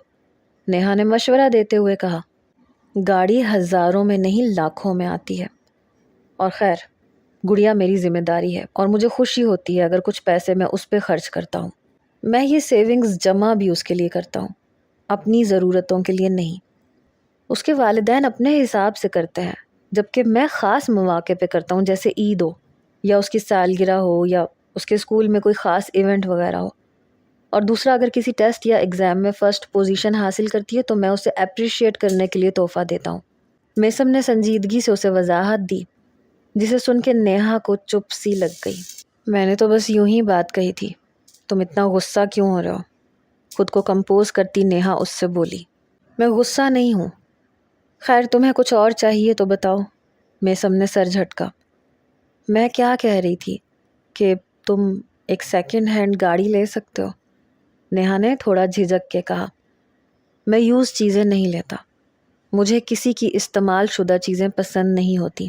نیہا نے مشورہ دیتے ہوئے کہا۔ گاڑی ہزاروں میں نہیں لاکھوں میں آتی ہے، اور خیر گڑیا میری ذمہ داری ہے، اور مجھے خوشی ہوتی ہے اگر کچھ پیسے میں اس پہ خرچ کرتا ہوں۔ میں یہ سیونگز جمع بھی اس کے لیے کرتا ہوں، اپنی ضرورتوں کے لیے نہیں۔ اس کے والدین اپنے حساب سے کرتے ہیں، جبکہ میں خاص مواقع پہ کرتا ہوں، جیسے عید ہو یا اس کی سالگرہ ہو یا اس کے اسکول میں کوئی خاص ایونٹ وغیرہ ہو۔ اور دوسرا، اگر کسی ٹیسٹ یا ایگزام میں فرسٹ پوزیشن حاصل کرتی ہے تو میں اسے اپریشیٹ کرنے کے لیے تحفہ دیتا ہوں۔ میسم نے سنجیدگی سے اسے وضاحت دی، جسے سن کے نیہا کو چپ سی لگ گئی۔ میں نے تو بس یوں ہی بات کہی تھی، تم اتنا غصہ کیوں ہو رہے ہو؟ خود کو کمپوز کرتی نیہا اس سے بولی۔ میں غصہ نہیں ہوں۔ خیر تمہیں کچھ اور چاہیے تو بتاؤ، میسم نے سر جھٹکا۔ میں کیا کہہ رہی تھی کہ تم ایک سیکنڈ ہینڈ گاڑی لے سکتے ہو، نیہا نے تھوڑا جھجک کے کہا۔ میں یوز چیزیں نہیں لیتا، مجھے کسی کی استعمال شدہ چیزیں پسند نہیں ہوتی،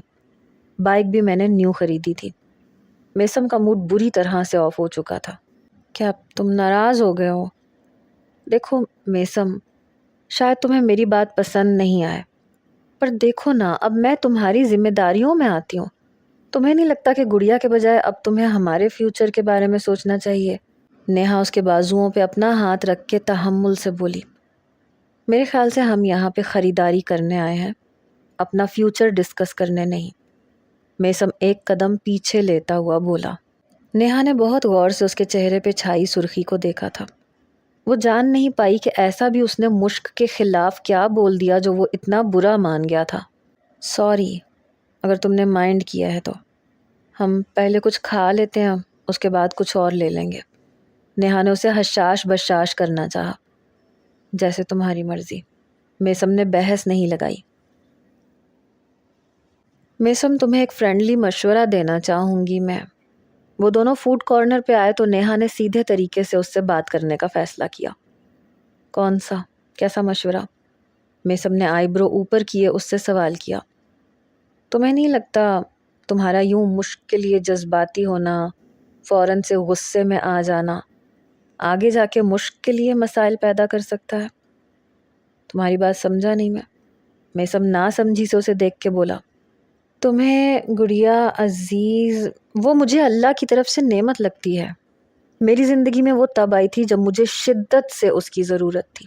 بائک بھی میں نے نیو خریدی تھی۔ میسم کا موڈ بری طرح سے آف ہو چکا تھا۔ کیا تم ناراض ہو گئے ہو؟ دیکھو میسم، شاید تمہیں میری بات پسند نہیں آئے، پر دیکھو نا، اب میں تمہاری ذمہ داریوں میں آتی ہوں، تمہیں نہیں لگتا کہ گڑیا کے بجائے اب تمہیں ہمارے فیوچر کے بارے میں سوچنا چاہیے؟ نیہا اس کے بازوؤں پہ اپنا ہاتھ رکھ کے تحمل سے بولی۔ میرے خیال سے ہم یہاں پہ خریداری کرنے آئے ہیں، اپنا فیوچر ڈسکس کرنے نہیں۔ میسم ایک قدم پیچھے لیتا ہوا بولا۔ نیہا نے بہت غور سے اس کے چہرے پہ چھائی سرخی کو دیکھا تھا۔ وہ جان نہیں پائی کہ ایسا بھی اس نے مشک کے خلاف کیا بول دیا جو وہ اتنا برا مان گیا تھا۔ سوری، اگر تم نے مائنڈ کیا ہے تو ہم پہلے کچھ کھا لیتے ہیں، اس کے بعد کچھ اور لے لیں گے۔ نیہا نے اسے حشاش بشاش کرنا چاہا۔ جیسے تمہاری مرضی، میسم نے بحث نہیں لگائی۔ میسم تمہیں ایک فرینڈلی مشورہ دینا چاہوں گی میں، وہ دونوں فوڈ کارنر پہ آئے تو نیہا نے سیدھے طریقے سے اس سے بات کرنے کا فیصلہ کیا۔ کون سا؟ کیسا مشورہ؟ میثم نے آئی برو اوپر کیے اس سے سوال کیا۔ تمہیں نہیں لگتا تمہارا یوں مشق کے لیے جذباتی ہونا، فوراً سے غصے میں آ جانا آگے جا کے مشق کے لیے مسائل پیدا کر سکتا ہے؟ تمہاری بات سمجھا نہیں میں۔ میثم نہ سمجھی سے اسے دیکھ کے بولا، تمہیں گڑیا عزیز، وہ مجھے اللہ کی طرف سے نعمت لگتی ہے۔ میری زندگی میں وہ تب آئی تھی جب مجھے شدت سے اس کی ضرورت تھی۔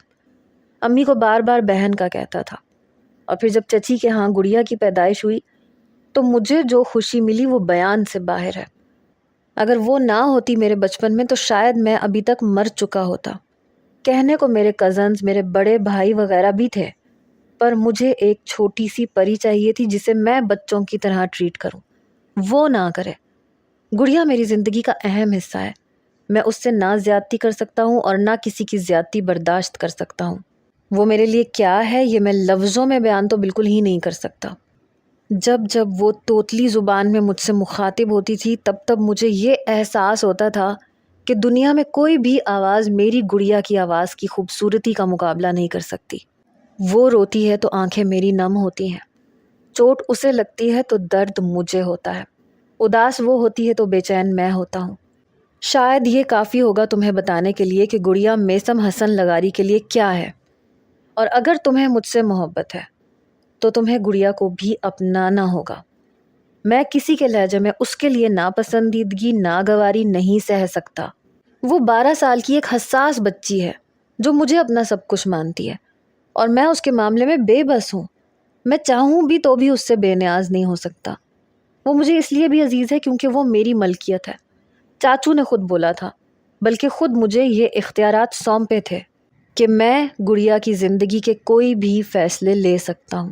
امی کو بار بار بہن کا کہتا تھا، اور پھر جب چچی کے ہاں گڑیا کی پیدائش ہوئی تو مجھے جو خوشی ملی وہ بیان سے باہر ہے۔ اگر وہ نہ ہوتی میرے بچپن میں تو شاید میں ابھی تک مر چکا ہوتا۔ کہنے کو میرے کزنز، میرے بڑے بھائی وغیرہ بھی تھے، پر مجھے ایک چھوٹی سی پری چاہیے تھی جسے میں بچوں کی طرح ٹریٹ کروں۔ وہ نہ کرے۔ گڑیا میری زندگی کا اہم حصہ ہے۔ میں اس سے نہ زیادتی کر سکتا ہوں اور نہ کسی کی زیادتی برداشت کر سکتا ہوں۔ وہ میرے لیے کیا ہے یہ میں لفظوں میں بیان تو بالکل ہی نہیں کر سکتا۔ جب جب وہ توتلی زبان میں مجھ سے مخاطب ہوتی تھی تب تب مجھے یہ احساس ہوتا تھا کہ دنیا میں کوئی بھی آواز میری گڑیا کی آواز کی خوبصورتی کا مقابلہ نہیں کر سکتی۔ وہ روتی ہے تو آنکھیں میری نم ہوتی ہیں، چوٹ اسے لگتی ہے تو درد مجھے ہوتا ہے، اداس وہ ہوتی ہے تو بے چین میں ہوتا ہوں۔ شاید یہ کافی ہوگا تمہیں بتانے کے لیے کہ گڑیا میثم حسن لغاری کے لیے کیا ہے، اور اگر تمہیں مجھ سے محبت ہے تو تمہیں گڑیا کو بھی اپنانا ہوگا۔ میں کسی کے لہجے میں اس کے لیے ناپسندیدگی ناگواری نہیں سہ سکتا۔ وہ 12 سال کی ایک حساس بچی ہے جو مجھے اپنا سب کچھ مانتی ہے، اور میں اس کے معاملے میں بے بس ہوں۔ میں چاہوں بھی تو بھی اس سے بے نیاز نہیں ہو سکتا۔ وہ مجھے اس لیے بھی عزیز ہے کیونکہ وہ میری ملکیت ہے۔ چاچو نے خود بولا تھا، بلکہ خود مجھے یہ اختیارات سونپے تھے کہ میں گڑیا کی زندگی کے کوئی بھی فیصلے لے سکتا ہوں،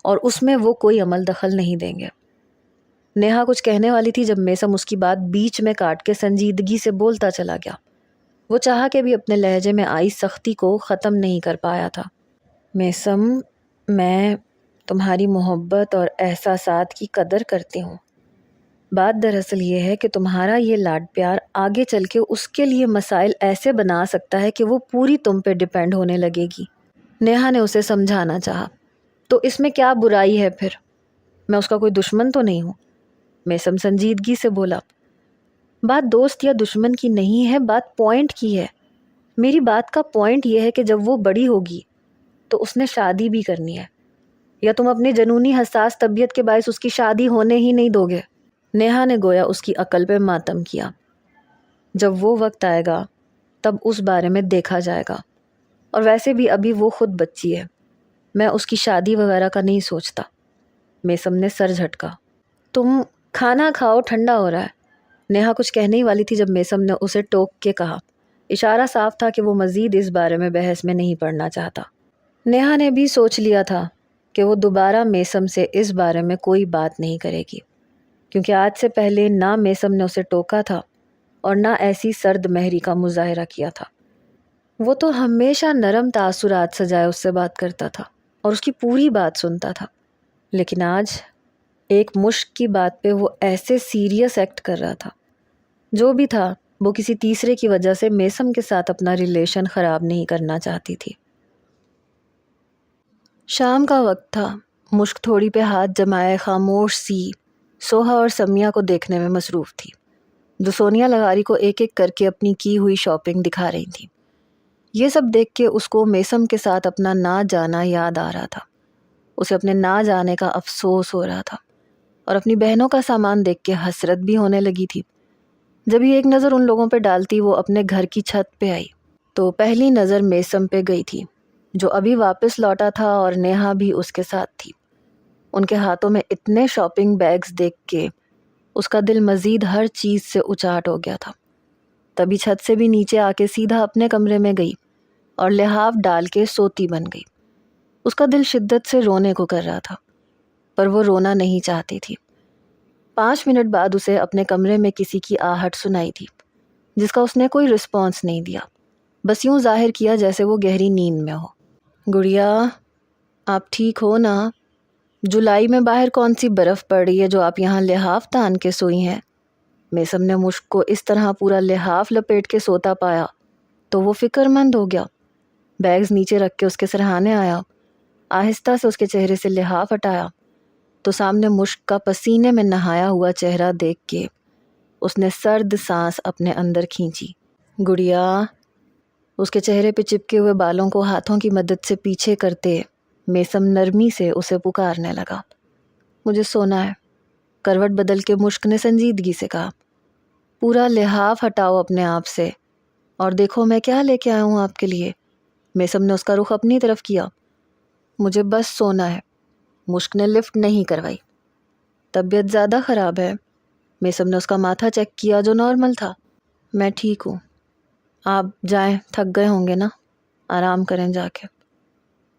اور اس میں وہ کوئی عمل دخل نہیں دیں گے۔ نیہا کچھ کہنے والی تھی جب میثم اس کی بات بیچ میں کاٹ کے سنجیدگی سے بولتا چلا گیا۔ وہ چاہا کہ بھی اپنے لہجے میں آئی سختی کو ختم نہیں کر پایا تھا۔ میثم، میں تمہاری محبت اور احساسات کی قدر کرتی ہوں۔ بات دراصل یہ ہے کہ تمہارا یہ لاڈ پیار آگے چل کے اس کے لیے مسائل ایسے بنا سکتا ہے کہ وہ پوری تم پہ ڈیپینڈ ہونے لگے گی۔ نیہا نے اسے سمجھانا چاہا، تو اس میں کیا برائی ہے پھر؟ میں اس کا کوئی دشمن تو نہیں ہوں۔ میثم سنجیدگی سے بولا، بات دوست یا دشمن کی نہیں ہے، بات پوائنٹ کی ہے۔ میری بات کا پوائنٹ یہ ہے کہ جب وہ بڑی ہوگی تو اس نے شادی بھی کرنی ہے، یا تم اپنے جنونی حساس طبیعت کے باعث اس کی شادی ہونے ہی نہیں دو گے؟ نیہا نے گویا اس کی عقل پہ ماتم کیا۔ جب وہ وقت آئے گا تب اس بارے میں دیکھا جائے گا، اور ویسے بھی ابھی وہ خود بچی ہے۔ میں اس کی شادی وغیرہ کا نہیں سوچتا۔ میثم نے سر جھٹکا۔ تم کھانا کھاؤ، ٹھنڈا ہو رہا ہے۔ نیہا کچھ کہنے ہی والی تھی جب میثم نے اسے ٹوک کے کہا۔ اشارہ صاف تھا کہ وہ مزید اس بارے میں بحث میں نہیں پڑنا چاہتا۔ نیہا نے بھی سوچ لیا تھا کہ وہ دوبارہ میثم سے اس بارے میں کوئی بات نہیں کرے گی، کیونکہ آج سے پہلے نہ میثم نے اسے ٹوکا تھا اور نہ ایسی سرد مہری کا مظاہرہ کیا تھا۔ وہ تو ہمیشہ نرم تاثرات سجائے اس سے بات کرتا تھا اور اس کی پوری بات سنتا تھا، لیکن آج ایک مشق کی بات پہ وہ ایسے سیریس ایکٹ کر رہا تھا۔ جو بھی تھا وہ کسی تیسرے کی وجہ سے میثم کے ساتھ اپنا ریلیشن خراب نہیں کرنا چاہتی تھی۔ شام کا وقت تھا۔ مشق تھوڑی پہ ہاتھ جمائے خاموش سی سوہا اور سمیہ کو دیکھنے میں مصروف تھی، جو سونیا لغاری کو ایک ایک کر کے اپنی کی ہوئی شاپنگ دکھا رہی تھی۔ یہ سب دیکھ کے اس کو میثم کے ساتھ اپنا نہ جانا یاد آ رہا تھا۔ اسے اپنے نہ جانے کا افسوس ہو رہا تھا، اور اپنی بہنوں کا سامان دیکھ کے حسرت بھی ہونے لگی تھی۔ جب ہی ایک نظر ان لوگوں پہ ڈالتی وہ اپنے گھر کی چھت پہ آئی تو پہلی نظر میثم پہ گئی تھی، جو ابھی واپس لوٹا تھا، اور نیہا بھی اس کے ساتھ تھی۔ ان کے ہاتھوں میں اتنے شاپنگ بیگز دیکھ کے اس کا دل مزید ہر چیز سے اچاٹ ہو گیا تھا۔ تبھی چھت سے بھی نیچے آ کے سیدھا اپنے کمرے میں گئی اور لحاف ڈال کے سوتی بن گئی۔ اس کا دل شدت سے رونے کو کر رہا تھا، پر وہ رونا نہیں چاہتی تھی۔ 5 منٹ بعد اسے اپنے کمرے میں کسی کی آہٹ سنائی تھی، جس کا اس نے کوئی رسپانس نہیں دیا، بس یوں ظاہر کیا جیسے وہ گہری نیند میں ہو۔ گڑیا، آپ ٹھیک ہو نا؟ جولائی میں باہر کون سی برف پڑ رہی ہے جو آپ یہاں لحاف تان کے سوئی ہیں؟ میسم نے مشک کو اس طرح پورا لحاف لپیٹ کے سوتا پایا تو وہ فکر مند ہو گیا۔ بیگز نیچے رکھ کے اس کے سرہانے آیا، آہستہ سے اس کے چہرے سے لحاف ہٹایا تو سامنے مشک کا پسینے میں نہایا ہوا چہرہ دیکھ کے اس نے سرد سانس اپنے اندر کھینچی۔ گڑیا، اس کے چہرے پہ چپکے ہوئے بالوں کو ہاتھوں کی مدد سے پیچھے کرتے میسم نرمی سے اسے پکارنے لگا۔ مجھے سونا ہے، کروٹ بدل کے مشک نے سنجیدگی سے کہا۔ پورا لحاف ہٹاؤ اپنے آپ سے اور دیکھو میں کیا لے کے آیا ہوں آپ کے لیے۔ میسم نے اس کا رخ اپنی طرف کیا۔ مجھے بس سونا ہے۔ مشک نے لفٹ نہیں کروائی۔ طبیعت زیادہ خراب ہے؟ میسم نے اس کا ماتھا چیک کیا جو نارمل تھا۔ میں ٹھیک ہوں، آپ جائیں، تھک گئے ہوں گے نا، آرام کریں جا کے۔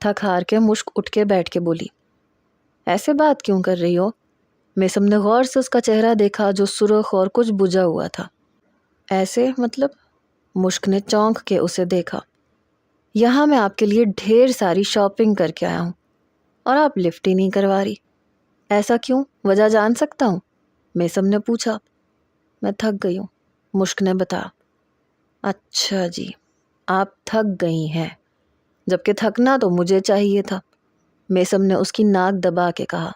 تھک ہار کے مشک اٹھ کے بیٹھ کے بولی۔ ایسے بات کیوں کر رہی ہو؟ میسم نے غور سے اس کا چہرہ دیکھا جو سرخ اور کچھ بجھا ہوا تھا۔ ایسے مطلب؟ مشک نے چونک کے اسے دیکھا۔ یہاں میں آپ کے لیے ڈھیر ساری شاپنگ کر کے آیا ہوں اور آپ لفٹ ہی نہیں کروا رہی۔ ایسا کیوں؟ وجہ جان سکتا ہوں؟ میسم نے پوچھا۔ میں تھک گئی ہوں، مشک نے بتایا۔ اچھا جی، آپ تھک گئی ہیں، جبکہ تھکنا تو مجھے چاہیے تھا، میسم نے اس کی ناک دبا کے کہا۔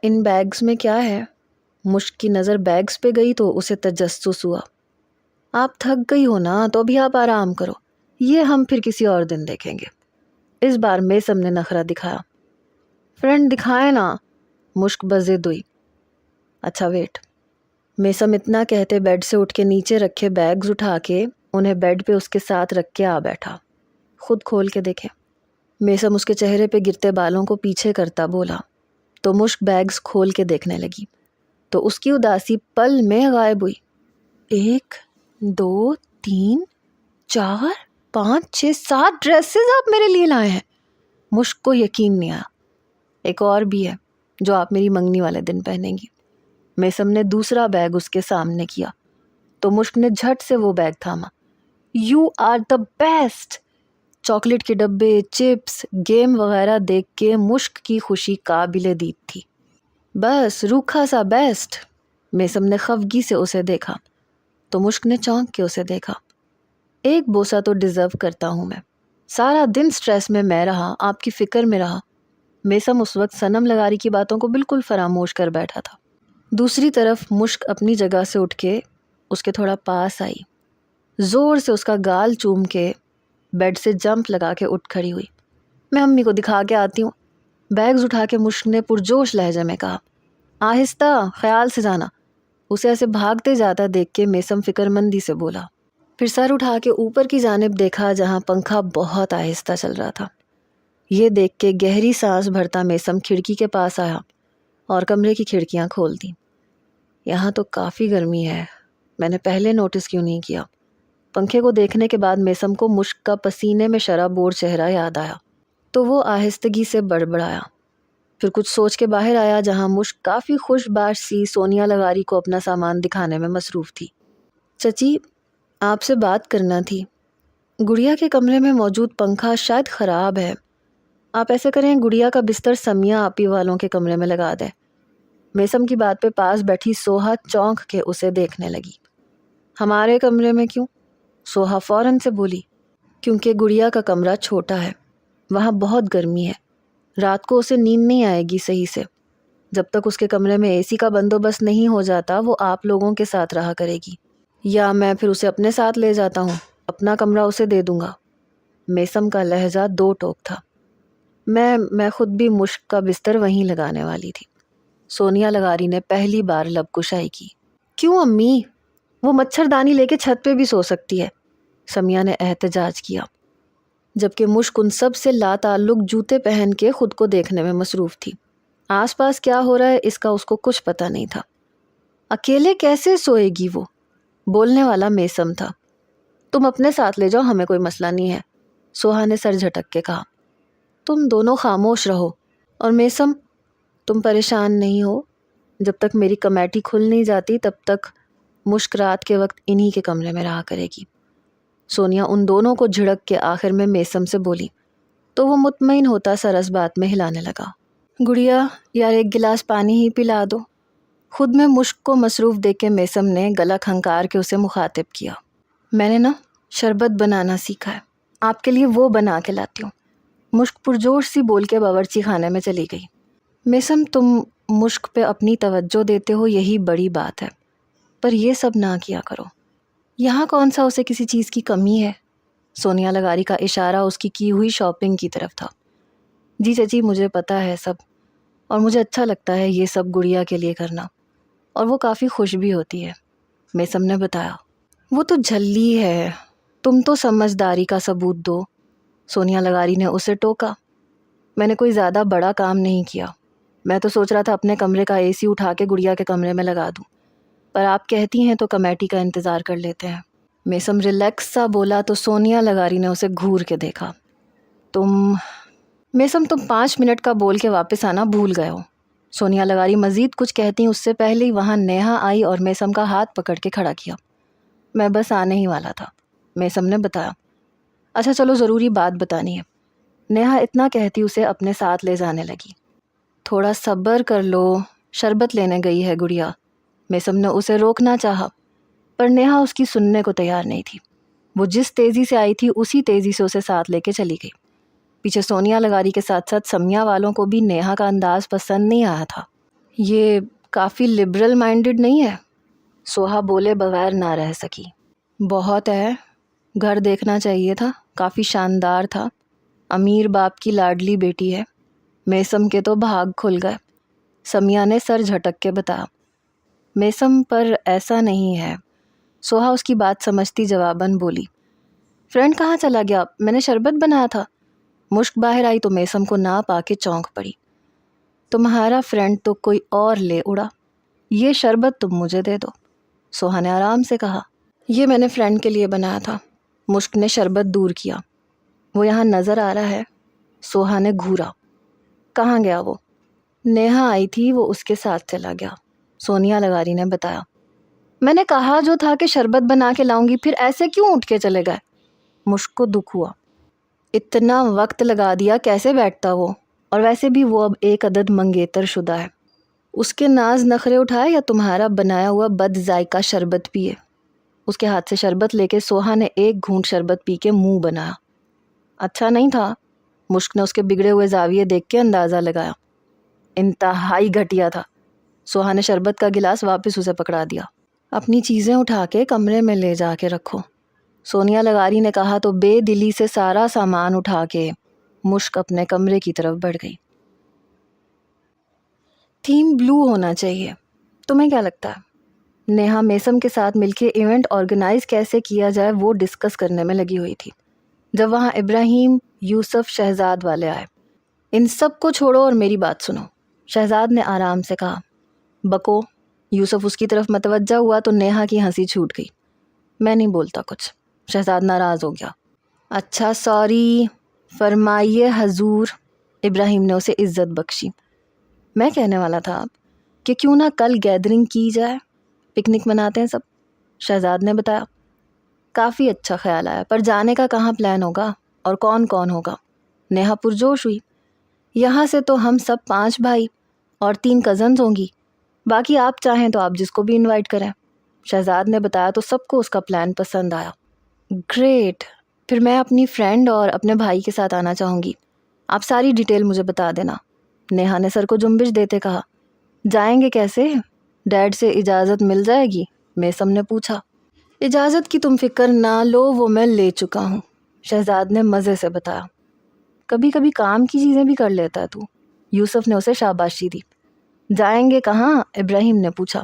ان بیگز میں کیا ہے؟ مشک کی نظر بیگز پہ گئی تو اسے تجسس ہوا۔ آپ تھک گئی ہو نا تو بھی آپ آرام کرو، یہ ہم پھر کسی اور دن دیکھیں گے۔ اس بار میسم نے نخرہ دکھایا۔ فرینڈ دکھائے نا، مشک بضد ہوئی۔ اچھا ویٹ۔ میسم اتنا کہتے بیڈ سے اٹھ کے نیچے رکھے بیگز اٹھا کے انہیں بیڈ پہ اس کے ساتھ رکھ کے آ بیٹھا۔ خود کھول کے دیکھے۔ میسم اس کے چہرے پہ گرتے بالوں کو پیچھے کرتا بولا تو مشک بیگز کھول کے دیکھنے لگی تو اس کی اداسی پل میں غائب ہوئی۔ 1 2 3 4 5 6 7 ڈریسز آپ میرے لیے لائے ہیں؟ مشک کو یقین نہیں آیا۔ ایک اور بھی ہے جو آپ میری منگنی والے دن پہنیں گی۔ میسم نے دوسرا بیگ اس کے سامنے کیا تو مشک نے جھٹ سے وہ بیگ تھاما۔ You are the best. Chocolate کے ڈبے، چپس، گیم وغیرہ دیکھ کے مشک کی خوشی قابل دید تھی۔ بس روکھا سا بیسٹ۔ میسم نے خفگی سے اسے دیکھا تو مشک نے چونک کے اسے دیکھا۔ ایک بوسہ تو ڈیزرو کرتا ہوں میں، سارا دن سٹریس میں رہا، آپ کی فکر میں رہا۔ میسم اس وقت صنم لگاری کی باتوں کو بالکل فراموش کر بیٹھا تھا۔ دوسری طرف مشک اپنی جگہ سے اٹھ کے اس کے تھوڑا پاس آئی، زور سے اس کا گال چوم کے بیڈ سے جمپ لگا کے اٹھ کھڑی ہوئی۔ میں امی کو دکھا کے آتی ہوں، بیگز اٹھا کے مشک نے پرجوش لہجے میں کہا۔ آہستہ، خیال سے جانا۔ اسے ایسے بھاگتے جاتا دیکھ کے میسم فکر مندی سے بولا، پھر سر اٹھا کے اوپر کی جانب دیکھا جہاں پنکھا بہت آہستہ چل رہا تھا۔ یہ دیکھ کے گہری سانس بھرتا میسم کھڑکی کے پاس آیا اور کمرے کی کھڑکیاں کھول دیں۔ یہاں تو کافی گرمی ہے، میں نے پہلے نوٹس کیوں نہیں کیا؟ پنکھے کو دیکھنے کے بعد میسم کو مشک کا پسینے میں شرابور چہرہ یاد آیا تو وہ آہستگی سے بڑبڑایا، پھر کچھ سوچ کے باہر آیا جہاں مشک کافی خوش باش سی سونیا لغاری کو اپنا سامان دکھانے میں مصروف تھی۔ چچی، آپ سے بات کرنا تھی۔ گڑیا کے کمرے میں موجود پنکھا شاید خراب ہے، آپ ایسے کریں گڑیا کا بستر سمیا آپی والوں کے کمرے میں لگا دیں۔ میسم کی بات پہ پاس بیٹھی سوہا چونک کے اسے دیکھنے لگی۔ ہمارے کمرے میں کیوں؟ سوہا فوراً سے بولی۔ کیونکہ گڑیا کا کمرہ چھوٹا ہے، وہاں بہت گرمی ہے، رات کو اسے نیند نہیں آئے گی صحیح سے۔ جب تک اس کے کمرے میں اے سی کا بندوبست نہیں ہو جاتا وہ آپ لوگوں کے ساتھ رہا کرے گی، یا میں پھر اسے اپنے ساتھ لے جاتا ہوں، اپنا کمرہ اسے دے دوں گا۔ میسم کا لہجہ دو ٹوک تھا۔ میں خود بھی مشک کا بستر وہیں لگانے والی تھی۔ سونیا لغاری نے پہلی بار لب کشائی کی۔ کیوں امی؟ وہ مچھردانی لے کے چھت پہ بھی سو سکتی ہے، سمیا نے احتجاج کیا، جبکہ مشک ان سب سے لا تعلق جوتے پہن کے خود کو دیکھنے میں مصروف تھی۔ آس پاس کیا ہو رہا ہے اس کا اس کو کچھ پتہ نہیں تھا۔ اکیلے کیسے سوئے گی وہ؟ بولنے والا میسم تھا۔ تم اپنے ساتھ لے جاؤ، ہمیں کوئی مسئلہ نہیں ہے، سوہا نے سر جھٹک کے کہا۔ تم دونوں خاموش رہو، اور میسم تم پریشان نہیں ہو، جب تک میری کمیٹی کھل نہیں جاتی تب تک مشک رات کے وقت انہی کے کمرے میں رہا کرے گی۔ سونیا ان دونوں کو جھڑک کے آخر میں میسم سے بولی تو وہ مطمئن ہوتا سر اس بات میں ہلانے لگا۔ گڑیا یار ایک گلاس پانی ہی پلا دو۔ خود میں مشک کو مصروف دیکھ کے میسم نے گلا کھنکار کے اسے مخاطب کیا۔ میں نے نا شربت بنانا سیکھا ہے، آپ کے لیے وہ بنا کے لاتی ہوں۔ مشک پرجوش سی بول کے باورچی خانے میں چلی گئی۔ میسم تم مشک پہ اپنی توجہ دیتے ہو یہی بڑی بات ہے، پر یہ سب نہ کیا کرو۔ یہاں کون سا اسے کسی چیز کی کمی ہے؟ سونیا لغاری کا اشارہ اس کی ہوئی شاپنگ کی طرف تھا۔ جی چچی مجھے پتہ ہے سب، اور مجھے اچھا لگتا ہے یہ سب گڑیا کے لیے کرنا، اور وہ کافی خوش بھی ہوتی ہے، میسم نے بتایا۔ وہ تو جھلی ہے، تم تو سمجھداری کا ثبوت دو، سونیا لغاری نے اسے ٹوکا۔ میں نے کوئی زیادہ بڑا کام نہیں کیا، میں تو سوچ رہا تھا اپنے کمرے کا اے سی اٹھا کے گڑیا کے کمرے میں لگا دوں، پر آپ کہتی ہیں تو کمیٹی کا انتظار کر لیتے ہیں۔ میسم ریلیکس سا بولا تو سونیا لغاری نے اسے گھور کے دیکھا۔ میسم تم 5 منٹ کا بول کے واپس آنا بھول گئے ہو۔ سونیا لغاری مزید کچھ کہتی اس سے پہلے ہی وہاں نیہا آئی اور میسم کا ہاتھ پکڑ کے کھڑا کیا۔ میں بس آنے ہی والا تھا، میسم نے بتایا۔ اچھا چلو ضروری بات بتانی ہے، نیہا اتنا کہتی اسے اپنے ساتھ لے جانے لگی۔ تھوڑا صبر کر لو، شربت لینے گئی ہے گڑیا، میسم نے اسے روکنا چاہا، پر نیہا اس کی سننے کو تیار نہیں تھی۔ وہ جس تیزی سے آئی تھی اسی تیزی سے اسے ساتھ لے کے چلی گئی۔ پیچھے سونیا لغاری کے ساتھ ساتھ سمیا والوں کو بھی نیہا کا انداز پسند نہیں آیا تھا۔ یہ کافی لبرل مائنڈڈ نہیں ہے؟ سوہا بولے بغیر نہ رہ سکی۔ بہت ہے، گھر دیکھنا چاہیے تھا، کافی شاندار تھا، امیر باپ کی لاڈلی بیٹی ہے۔ میسم کے تو بھاگ کھل گئے، سمیا نے سر جھٹک کے بتایا۔ میسم پر ایسا نہیں ہے، سوہا اس کی بات سمجھتی جواباً بولی۔ فرینڈ کہاں چلا گیا؟ میں نے شربت بنایا تھا۔ مشک باہر آئی تو میسم کو نہ پا کے چونک پڑی۔ تمہارا فرینڈ تو کوئی اور لے اڑا، یہ شربت تم مجھے دے دو، سوہا نے آرام سے کہا۔ یہ میں نے فرینڈ کے لیے بنایا تھا، مشک نے شربت دور کیا۔ وہ یہاں نظر آ رہا ہے؟ سوہا نے گھورا۔ کہاں گیا وہ؟ نیہا آئی تھی، وہ اس کے ساتھ چلا گیا، سونیا لغاری نے بتایا۔ میں نے کہا جو تھا کہ شربت بنا کے لاؤں گی، پھر ایسے کیوں اٹھ کے چلے گئے؟ مشک کو دکھ ہوا۔ اتنا وقت لگا دیا، کیسے بیٹھتا وہ؟ اور ویسے بھی وہ اب ایک عدد منگیتر شدہ ہے، اس کے ناز نخرے اٹھائے یا تمہارا بنایا ہوا بد ذائقہ شربت پیے؟ اس کے ہاتھ سے شربت لے کے سوہا نے ایک گھونٹ شربت پی کے منہ بنایا۔ اچھا نہیں تھا، مشک نے اس کے بگڑے ہوئے زاویے دیکھ کے اندازہ لگایا۔ انتہائی گھٹیا تھا۔ سوہا نے شربت کا گلاس واپس اسے پکڑا دیا۔ اپنی چیزیں اٹھا کے کمرے میں لے جا کے رکھو، سونیا لغاری نے کہا تو بے دلی سے سارا سامان اٹھا کے مشک اپنے کمرے کی طرف بڑھ گئی۔ تھیم بلو ہونا چاہیے، تمہیں کیا لگتا ہے؟ نیہا میسم کے ساتھ مل کے ایونٹ آرگنائز کیسے کیا جائے وہ ڈسکس کرنے میں لگی ہوئی تھی، جب وہاں ابراہیم، یوسف، شہزاد والے آئے۔ ان سب کو چھوڑو اور میری بات سنو، شہزاد نے آرام سے کہا۔ بکو، یوسف اس کی طرف متوجہ ہوا تو نیہا کی ہنسی چھوٹ گئی۔ میں نہیں بولتا کچھ، شہزاد ناراض ہو گیا۔ اچھا سوری، فرمائیے حضور، ابراہیم نے اسے عزت بخشی۔ میں کہنے والا تھا کہ کیوں نہ کل گیدرنگ کی جائے، پکنک مناتے ہیں سب، شہزاد نے بتایا۔ کافی اچھا خیال آیا، پر جانے کا کہاں پلان ہوگا اور کون کون ہوگا؟ نیہا پرجوش ہوئی۔ یہاں سے تو ہم سب 5 بھائی اور 3 کزنز ہوں گی، باقی آپ چاہیں تو آپ جس کو بھی انوائٹ کریں، شہزاد نے بتایا تو سب کو اس کا پلان پسند آیا۔ گریٹ، پھر میں اپنی فرینڈ اور اپنے بھائی کے ساتھ آنا چاہوں گی، آپ ساری ڈیٹیل مجھے بتا دینا، نیہا نے سر کو جنبش دیتے کہا۔ جائیں گے کیسے؟ ڈیڈ سے اجازت مل جائے گی؟ میسم نے پوچھا۔ اجازت کی تم فکر نہ لو، وہ میں لے چکا ہوں، شہزاد نے مزے سے بتایا۔ کبھی کبھی کام کی چیزیں بھی کر لیتا ہے تو، یوسف نے اسے شاباشی دی۔ جائیں گے کہاں؟ ابراہیم نے پوچھا۔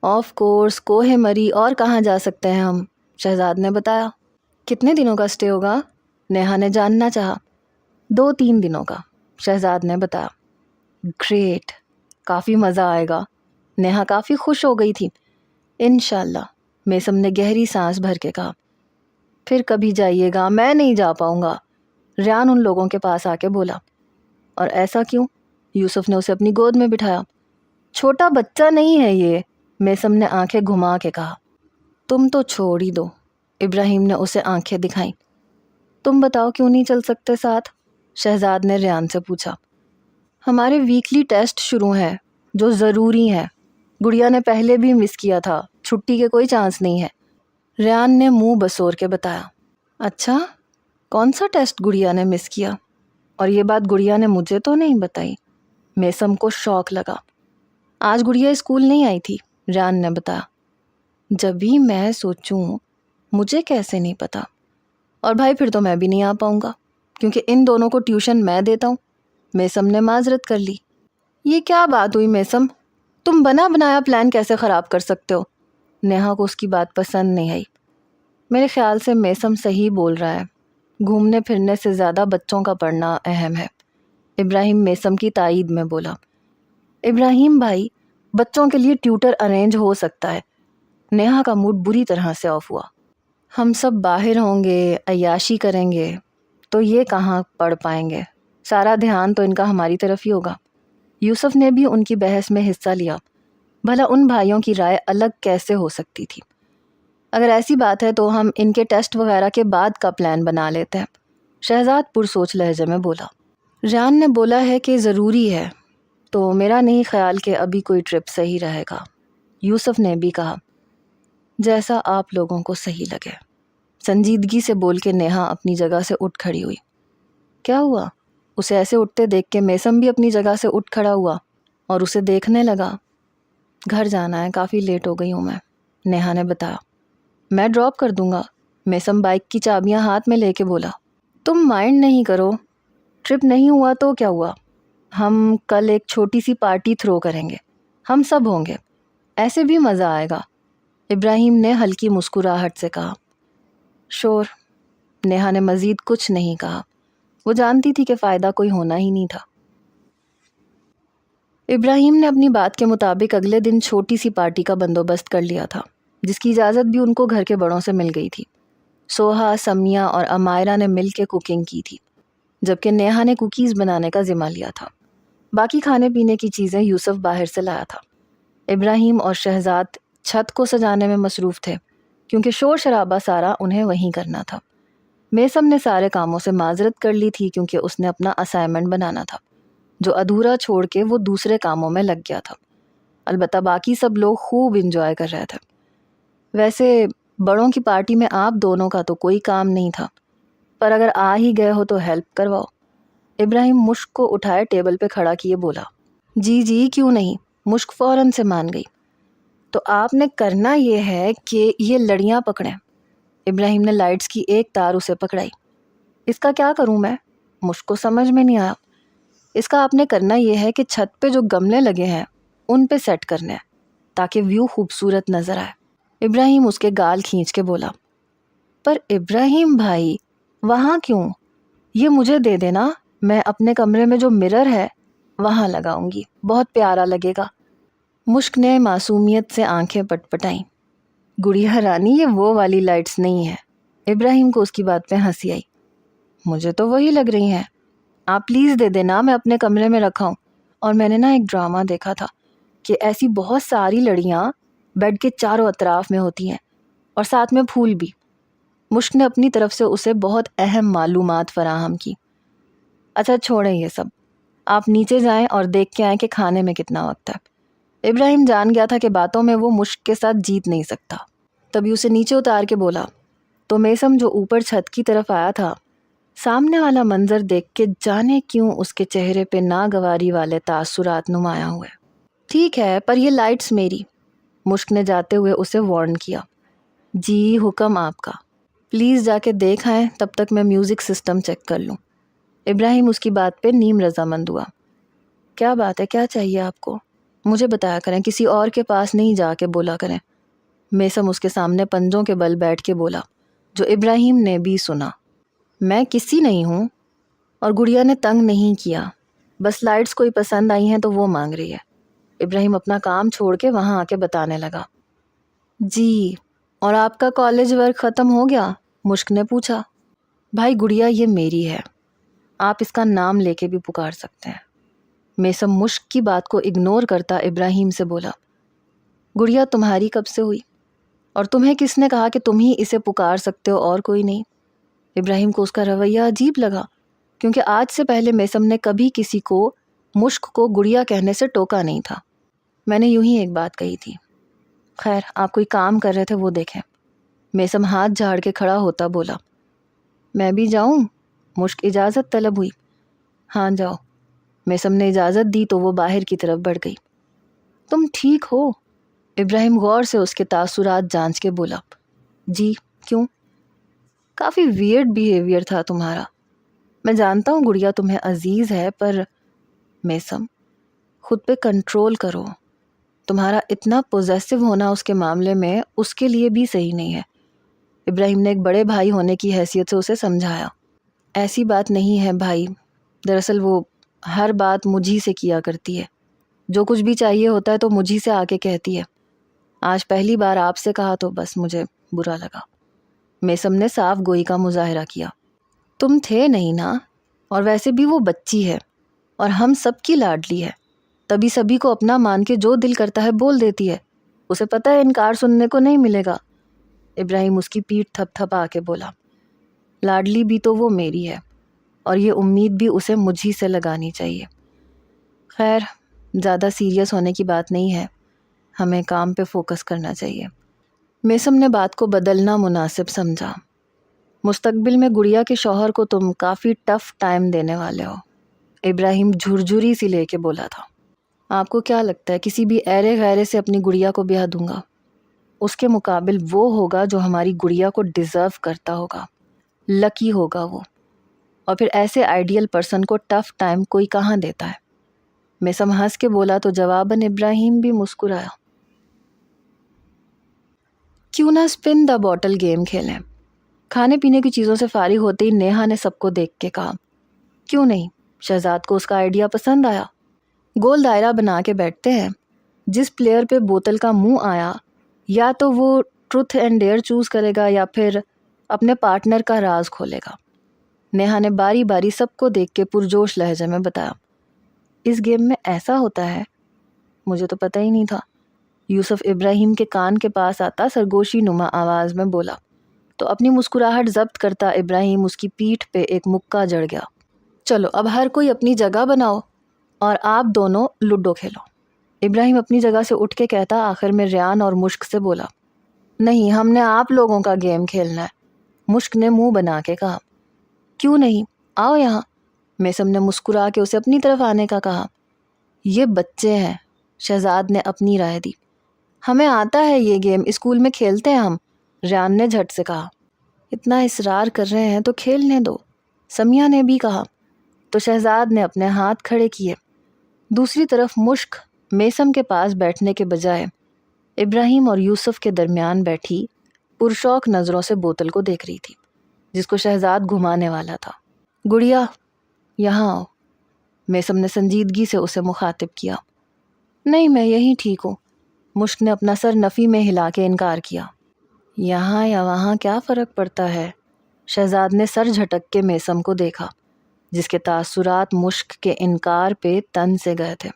آف کورس کوہ مری، اور کہاں جا سکتے ہیں ہم، شہزاد نے بتایا۔ کتنے دنوں کا سٹے ہوگا؟ نیہا نے جاننا چاہا۔ 2-3 دنوں کا، شہزاد نے بتایا۔ گریٹ، کافی مزہ آئے گا، نیہا کافی خوش ہو گئی تھی۔ انشاءاللہ، میسم نے گہری سانس بھر کے کہا۔ پھر کبھی جائیے گا، میں نہیں جا پاؤں گا، ریان ان لوگوں کے پاس آ کے بولا۔ اور ایسا کیوں؟ یوسف نے اسے اپنی گود میں بٹھایا۔ چھوٹا بچہ نہیں ہے یہ، میسم نے آنکھیں گھما کے کہا۔ تم تو چھوڑ ہی دو، ابراہیم نے اسے آنکھیں دکھائیں۔ تم بتاؤ کیوں نہیں چل سکتے ساتھ؟ شہزاد نے ریان سے پوچھا۔ ہمارے ویکلی ٹیسٹ شروع ہیں جو ضروری ہیں، گڑیا نے پہلے بھی مس کیا تھا، چھٹی کے کوئی چانس نہیں ہے، ریان نے منہ بسور کے بتایا۔ اچھا، کون سا ٹیسٹ گڑیا نے مس کیا؟ اور یہ بات گڑیا نے مجھے تو نہیں بتائی۔ میسم کو شوق لگا۔ آج گڑیا اسکول نہیں آئی تھی، ریان نے بتایا۔ جب بھی میں سوچوں مجھے کیسے نہیں پتا، اور بھائی پھر تو میں بھی نہیں آ پاؤں گا کیونکہ ان دونوں کو ٹیوشن میں دیتا ہوں۔ میسم نے معذرت کر لی۔ یہ کیا بات ہوئی میسم، تم بنا بنایا پلان کیسے خراب کر سکتے ہو؟ نیہا کو اس کی بات پسند نہیں آئی۔ میرے خیال سے میسم صحیح بول رہا ہے، گھومنے پھرنے سے زیادہ بچوں کا پڑھنا اہم ہے، ابراہیم میسم کی تائید میں بولا۔ ابراہیم بھائی، بچوں کے لیے ٹیوٹر ارینج ہو سکتا ہے۔ نیہا کا موڈ بری طرح سے آف ہوا۔ ہم سب باہر ہوں گے، عیاشی کریں گے تو یہ کہاں پڑھ پائیں گے، سارا دھیان تو ان کا ہماری طرف ہی ہوگا۔ یوسف نے بھی ان کی بحث میں حصہ لیا۔ بھلا ان بھائیوں کی رائے الگ کیسے ہو سکتی تھی؟ اگر ایسی بات ہے تو ہم ان کے ٹیسٹ وغیرہ کے بعد کا پلان بنا لیتے ہیں، شہزاد پرسوچ لہجے میں بولا۔ ریان نے بولا ہے کہ ضروری ہے، تو میرا نہیں خیال کہ ابھی کوئی ٹرپ صحیح رہے گا۔ یوسف نے بھی کہا، جیسا آپ لوگوں کو صحیح لگے۔ سنجیدگی سے بول کے نیہا اپنی جگہ سے اٹھ کھڑی ہوئی۔ کیا ہوا؟ اسے ایسے اٹھتے دیکھ کے میسم بھی اپنی جگہ سے اٹھ کھڑا ہوا اور اسے دیکھنے لگا۔ گھر جانا ہے، کافی لیٹ ہو گئی ہوں میں، نیہا نے بتایا۔ میں ڈراپ کر دوں گا، میسم بائک کی چابیاں ہاتھ میں لے کے بولا۔ تم مائنڈ نہیں کرو، ٹرپ نہیں ہوا تو کیا ہوا، ہم کل ایک چھوٹی سی پارٹی تھرو کریں گے، ہم سب ہوں گے، ایسے بھی مزہ آئے گا، ابراہیم نے ہلکی مسکراہٹ سے کہا۔ شور، نیہا نے مزید کچھ نہیں کہا، وہ جانتی تھی کہ فائدہ کوئی ہونا ہی نہیں تھا۔ ابراہیم نے اپنی بات کے مطابق اگلے دن چھوٹی سی پارٹی کا بندوبست کر لیا تھا، جس کی اجازت بھی ان کو گھر کے بڑوں سے مل گئی تھی۔ سوہا، سمیہ اور امائرہ نے مل کے کوکنگ کی تھی، جبکہ نیہا نے کوکیز بنانے کا ذمہ لیا تھا۔ باقی کھانے پینے کی چیزیں یوسف باہر سے لایا تھا۔ ابراہیم اور شہزاد چھت کو سجانے میں مصروف تھے کیونکہ شور شرابہ سارا انہیں وہیں کرنا تھا۔ میسم نے سارے کاموں سے معذرت کر لی تھی کیونکہ اس نے اپنا اسائنمنٹ بنانا تھا جو ادھورا چھوڑ کے وہ دوسرے کاموں میں لگ گیا تھا۔ البتہ باقی سب لوگ خوب انجوائے کر رہے تھے۔ ویسے بڑوں کی پارٹی میں آپ دونوں کا تو کوئی کام نہیں تھا، پر اگر آ ہی گئے ہو تو ہیلپ کرواؤ۔ ابراہیم مشک کو اٹھائے ٹیبل پہ کھڑا کیے بولا۔ جی جی کیوں نہیں، مشک فوراً سے مان گئی۔ تو آپ نے کرنا یہ ہے کہ یہ لڑیاں پکڑیں۔ ابراہیم نے لائٹس کی ایک تار اسے پکڑائی۔ اس کا کیا کروں میں؟ مشک کو سمجھ میں نہیں آیا۔ اس کا آپ نے کرنا یہ ہے کہ چھت پہ جو گملے لگے ہیں ان پہ سیٹ کرنے ہیں تاکہ ویو خوبصورت نظر آئے۔ ابراہیم اس کے گال کھینچ کے بولا۔ پر ابراہیم بھائی، وہاں کیوں؟ یہ مجھے دے دینا، میں اپنے کمرے میں جو مرر ہے وہاں لگاؤں گی، بہت پیارا لگے گا۔ مشک نے معصومیت سے آنکھیں پٹ پٹائیں۔ گڑیا رانی، یہ وہ والی لائٹس نہیں ہے۔ ابراہیم کو اس کی بات پہ ہنسی آئی۔ مجھے تو وہی لگ رہی ہیں، آپ پلیز دے دینا، میں اپنے کمرے میں رکھا ہوں۔ اور میں نے ایک ڈرامہ دیکھا تھا کہ ایسی بہت ساری لڑیاں بیڈ کے چاروں اطراف میں ہوتی ہیں اور ساتھ میں پھول بھی۔ مشک نے اپنی طرف سے اسے بہت اہم معلومات فراہم کی۔ اچھا چھوڑیں یہ سب، آپ نیچے جائیں اور دیکھ کے آئیں کہ کھانے میں کتنا وقت ہے۔ ابراہیم جان گیا تھا کہ باتوں میں وہ مشک کے ساتھ جیت نہیں سکتا، تبھی اسے نیچے اتار کے بولا۔ تو میسم جو اوپر چھت کی طرف آیا تھا، سامنے والا منظر دیکھ کے جانے کیوں اس کے چہرے پہ ناگواری والے تاثرات نمایاں ہوئے۔ ٹھیک ہے، پر یہ لائٹس میری، مشک نے جاتے ہوئے اسے وارن کیا۔ جی حکم آپ کا، پلیز جا کے دیکھ آئیں، تب تک میں میوزک سسٹم چیک کر لوں۔ ابراہیم اس کی بات پہ نیم رضامند ہوا۔ کیا بات ہے، کیا چاہیے آپ کو؟ مجھے بتایا کریں، کسی اور کے پاس نہیں جا کے بولا کریں۔ میسم اس کے سامنے پنجوں کے بل بیٹھ کے بولا، جو ابراہیم نے بھی سنا۔ میں کسی نہیں ہوں، اور گڑیا نے تنگ نہیں کیا، بس لائٹس کوئی پسند آئی ہیں تو وہ مانگ رہی ہے۔ ابراہیم اپنا کام چھوڑ کے وہاں آ کے بتانے لگا۔ جی، اور آپ کا کالج ورک ختم ہو گیا؟ مشک نے پوچھا۔ بھائی گڑیا یہ میری ہے، آپ اس کا نام لے کے بھی پکار سکتے ہیں۔ میسم مشک کی بات کو اگنور کرتا ابراہیم سے بولا۔ گڑیا تمہاری کب سے ہوئی؟ اور تمہیں کس نے کہا کہ تم ہی اسے پکار سکتے ہو اور کوئی نہیں؟ ابراہیم کو اس کا رویہ عجیب لگا کیونکہ آج سے پہلے میسم نے کبھی کسی کو مشک کو گڑیا کہنے سے ٹوکا نہیں تھا۔ میں نے یوں ہی ایک بات کہی تھی. خیر آپ کوئی کام کر رہے تھے وہ دیکھیں. میسم ہاتھ جھاڑ کے کھڑا ہوتا بولا. میں بھی جاؤں؟ مشک اجازت طلب ہوئی. ہاں جاؤ. میسم نے اجازت دی تو وہ باہر کی طرف بڑھ گئی. تم ٹھیک ہو؟ ابراہیم غور سے اس کے تاثرات جانچ کے بولا. جی کیوں؟ کافی ویئرڈ بیہیویئر تھا تمہارا. میں جانتا ہوں گڑیا تمہیں عزیز ہے پر میسم خود پہ کنٹرول کرو. تمہارا اتنا پوزیسو ہونا اس کے معاملے میں اس کے لیے بھی صحیح نہیں ہے. ابراہیم نے ایک بڑے بھائی ہونے کی حیثیت سے اسے سمجھایا. ایسی بات نہیں ہے بھائی، دراصل وہ ہر بات مجھی سے کیا کرتی ہے. جو کچھ بھی چاہیے ہوتا ہے تو مجھی سے آ کے کہتی ہے. آج پہلی بار آپ سے کہا تو بس مجھے برا لگا. میسم نے صاف گوئی کا مظاہرہ کیا. تم تھے نہیں نا، اور ویسے بھی وہ بچی ہے اور ہم سب کی لاڈلی ہے. تبھی سبھی کو اپنا مان کے جو دل کرتا ہے بول دیتی ہے. اسے پتہ ہے انکار سننے کو نہیں ملے گا. ابراہیم اس کی پیٹھ تھپ تھپ آ کے بولا. لاڈلی بھی تو وہ میری ہے اور یہ امید بھی اسے مجھی سے لگانی چاہیے. خیر زیادہ سیریس ہونے کی بات نہیں ہے، ہمیں کام پہ فوکس کرنا چاہیے. میسم نے بات کو بدلنا مناسب سمجھا. مستقبل میں گڑیا کے شوہر کو تم کافی ٹف ٹائم دینے والے ہو. ابراہیم جھرجھری سی لے کے بولا تھا. آپ کو کیا لگتا ہے کسی بھی ایرے غیرے سے اپنی گڑیا کو بیاہ دوں گا؟ اس کے مقابل وہ ہوگا جو ہماری گڑیا کو ڈیزرو کرتا ہوگا، لکی ہوگا وہ. اور پھر ایسے آئیڈیل پرسن کو ٹف ٹائم کوئی کہاں دیتا ہے؟ میسم ہنس کے بولا تو جواباً ابراہیم بھی مسکرایا. کیوں نہ اسپن دا بوٹل گیم کھیلیں؟ کھانے پینے کی چیزوں سے فارغ ہوتے ہی نیہا نے سب کو دیکھ کے کہا. کیوں نہیں؟ شہزاد کو اس کا آئیڈیا پسند آیا. گول دائرہ بنا کے بیٹھتے ہیں. جس پلیئر پہ بوتل کا منہ آیا یا تو وہ ٹروتھ اینڈ ڈیئر چوز کرے گا یا پھر اپنے پارٹنر کا راز کھولے گا. نیہا نے باری باری سب کو دیکھ کے پرجوش لہجے میں بتایا. اس گیم میں ایسا ہوتا ہے؟ مجھے تو پتہ ہی نہیں تھا. یوسف ابراہیم کے کان کے پاس آتا سرگوشی نما آواز میں بولا تو اپنی مسکراہٹ ضبط کرتا ابراہیم اس کی پیٹھ پہ ایک مکہ جڑ گیا. چلو اب ہر کوئی اپنی جگہ بناؤ اور آپ دونوں لوڈو کھیلو. ابراہیم اپنی جگہ سے اٹھ کے کہتا آخر میں ریان اور مشک سے بولا. نہیں، ہم نے آپ لوگوں کا گیم کھیلنا ہے. مشک نے منہ بنا کے کہا. کیوں نہیں، آؤ یہاں. میسم نے مسکرا کے اسے اپنی طرف آنے کا کہا. یہ بچے ہیں، شہزاد نے اپنی رائے دی. ہمیں آتا ہے یہ گیم، اسکول میں کھیلتے ہیں ہم. ریان نے جھٹ سے کہا. اتنا اصرار کر رہے ہیں تو کھیلنے دو، سمیہ نے بھی کہا. تو شہزاد نے اپنے ہاتھ کھڑے کیے. دوسری طرف مشک میسم کے پاس بیٹھنے کے بجائے ابراہیم اور یوسف کے درمیان بیٹھی پرشوق نظروں سے بوتل کو دیکھ رہی تھی جس کو شہزاد گھمانے والا تھا. گڑیا یہاں آؤ، میسم نے سنجیدگی سے اسے مخاطب کیا. نہیں میں یہیں ٹھیک ہوں. مشک نے اپنا سر نفی میں ہلا کے انکار کیا. یہاں یا وہاں کیا فرق پڑتا ہے؟ شہزاد نے سر جھٹک کے میسم کو دیکھا جس کے تاثرات مشک کے انکار پہ تن سے گئے تھے.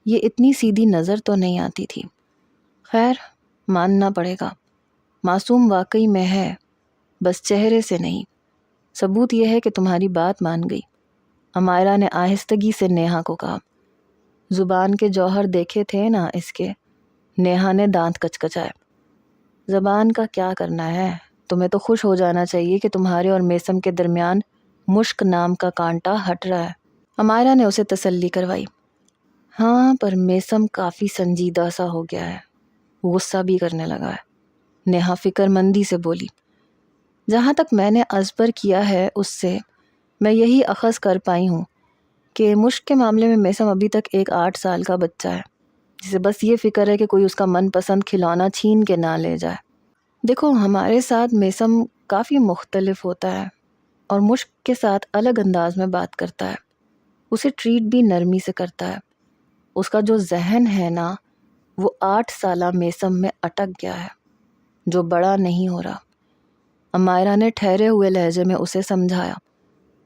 یہ اتنی سیدھی نظر تو نہیں آتی تھی. خیر ماننا پڑے گا، معصوم واقعی میں ہے، بس چہرے سے نہیں. ثبوت یہ ہے کہ تمہاری بات مان گئی. امائرہ نے آہستگی سے نیہا کو کہا. زبان کے جوہر دیکھے تھے نا اس کے؟ نیہا نے دانت کچکچائے. زبان کا کیا کرنا ہے، تمہیں تو خوش ہو جانا چاہیے کہ تمہارے اور میسم کے درمیان مشک نام کا کانٹا ہٹ رہا ہے. امائرہ نے اسے تسلی کروائی. ہاں پر میسم کافی سنجیدہ سا ہو گیا ہے، غصہ بھی کرنے لگا ہے. نیہا فکر مندی سے بولی. جہاں تک میں نے ازبر کیا ہے اس سے میں یہی اخذ کر پائی ہوں کہ مشک کے معاملے میں میسم ابھی تک ایک 8 سال کا بچہ ہے جسے بس یہ فکر ہے کہ کوئی اس کا من پسند کھلونا چھین کے نہ لے جائے. دیکھو ہمارے ساتھ میسم کافی مختلف ہوتا ہے اور مشک کے ساتھ الگ انداز میں بات کرتا ہے. اسے ٹریٹ بھی نرمی سے کرتا ہے. اس کا جو ذہن ہے نا وہ 8 سالہ میسم میں اٹک گیا ہے جو بڑا نہیں ہو رہا. امائرہ نے ٹھہرے ہوئے لہجے میں اسے سمجھایا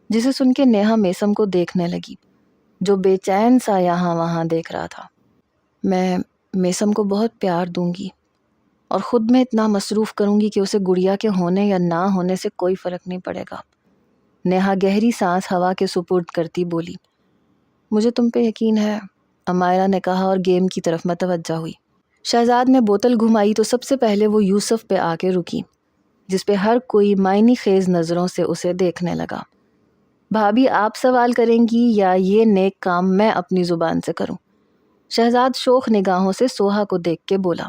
جسے سن کے نیہا میسم کو دیکھنے لگی جو بے چین سا یہاں وہاں دیکھ رہا تھا. میں میسم کو بہت پیار دوں گی اور خود میں اتنا مصروف کروں گی کہ اسے گڑیا کے ہونے یا نہ ہونے سے کوئی فرق نہیں پڑے گا. نیہا گہری سانس ہوا کے سپرد کرتی بولی. مجھے تم پہ یقین ہے امائرہ نے کہا اور گیم کی طرف متوجہ ہوئی۔ شہزاد نے بوتل گھمائی تو سب سے پہلے وہ یوسف پہ آ کے رکی، جس پہ ہر کوئی معنی خیز نظروں سے اسے دیکھنے لگا۔ بھابھی آپ سوال کریں گی یا یہ نیک کام میں اپنی زبان سے کروں؟ شہزاد شوخ نگاہوں سے سوہا کو دیکھ کے بولا،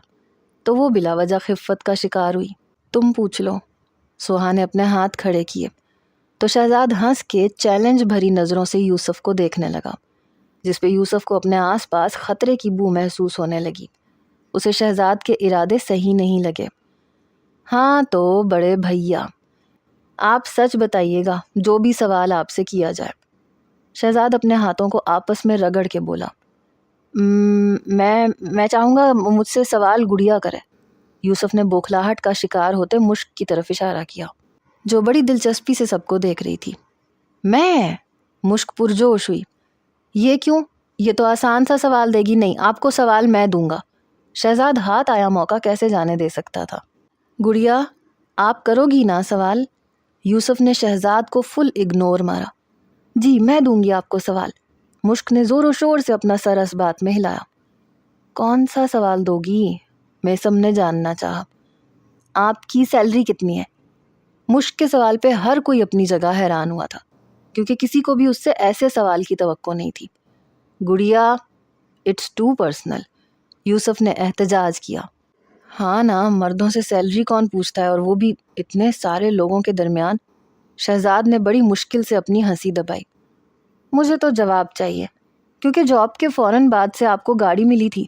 تو وہ بلا وجہ خفت کا شکار ہوئی۔ تم پوچھ لو۔ سوہا نے اپنے ہاتھ کھڑے کیے تو شہزاد ہنس کے چیلنج بھری نظروں سے یوسف کو دیکھنے لگا، جس پہ یوسف کو اپنے آس پاس خطرے کی بو محسوس ہونے لگی۔ اسے شہزاد کے ارادے صحیح نہیں لگے۔ ہاں تو بڑے بھیا، آپ سچ بتائیے گا جو بھی سوال آپ سے کیا جائے۔ شہزاد اپنے ہاتھوں کو آپس میں رگڑ کے بولا، میں چاہوں گا مجھ سے سوال گڑیا کرے۔ یوسف نے بوکھلاہٹ کا شکار ہوتے مشک کی طرف اشارہ کیا، جو بڑی دلچسپی سے سب کو دیکھ رہی تھی۔ میں؟ مشک پرجوش ہوئی۔ یہ کیوں؟ یہ تو آسان سا سوال دے گی۔ نہیں، آپ کو سوال میں دوں گا۔ شہزاد ہاتھ آیا موقع کیسے جانے دے سکتا تھا۔ گڑیا، آپ کرو گی نا سوال؟ یوسف نے شہزاد کو فل اگنور مارا۔ جی میں دوں گی آپ کو سوال۔ مشک نے زور و شور سے اپنا سر اس بات میں ہلایا۔ کون سا سوال دو گی؟ میثم نے جاننا چاہا۔ آپ کی سیلری کتنی ہے؟ مشک کے سوال پہ ہر کوئی اپنی جگہ حیران ہوا تھا، کیونکہ کسی کو بھی اس سے ایسے سوال کی توقع نہیں تھی۔ گڑیا، اٹس ٹو پرسنل، یوسف نے احتجاج کیا۔ ہاں نا، مردوں سے سیلری کون پوچھتا ہے، اور وہ بھی اتنے سارے لوگوں کے درمیان؟ شہزاد نے بڑی مشکل سے اپنی ہنسی دبائی۔ مجھے تو جواب چاہیے، کیونکہ جاب کے فوراً بعد سے آپ کو گاڑی ملی تھی،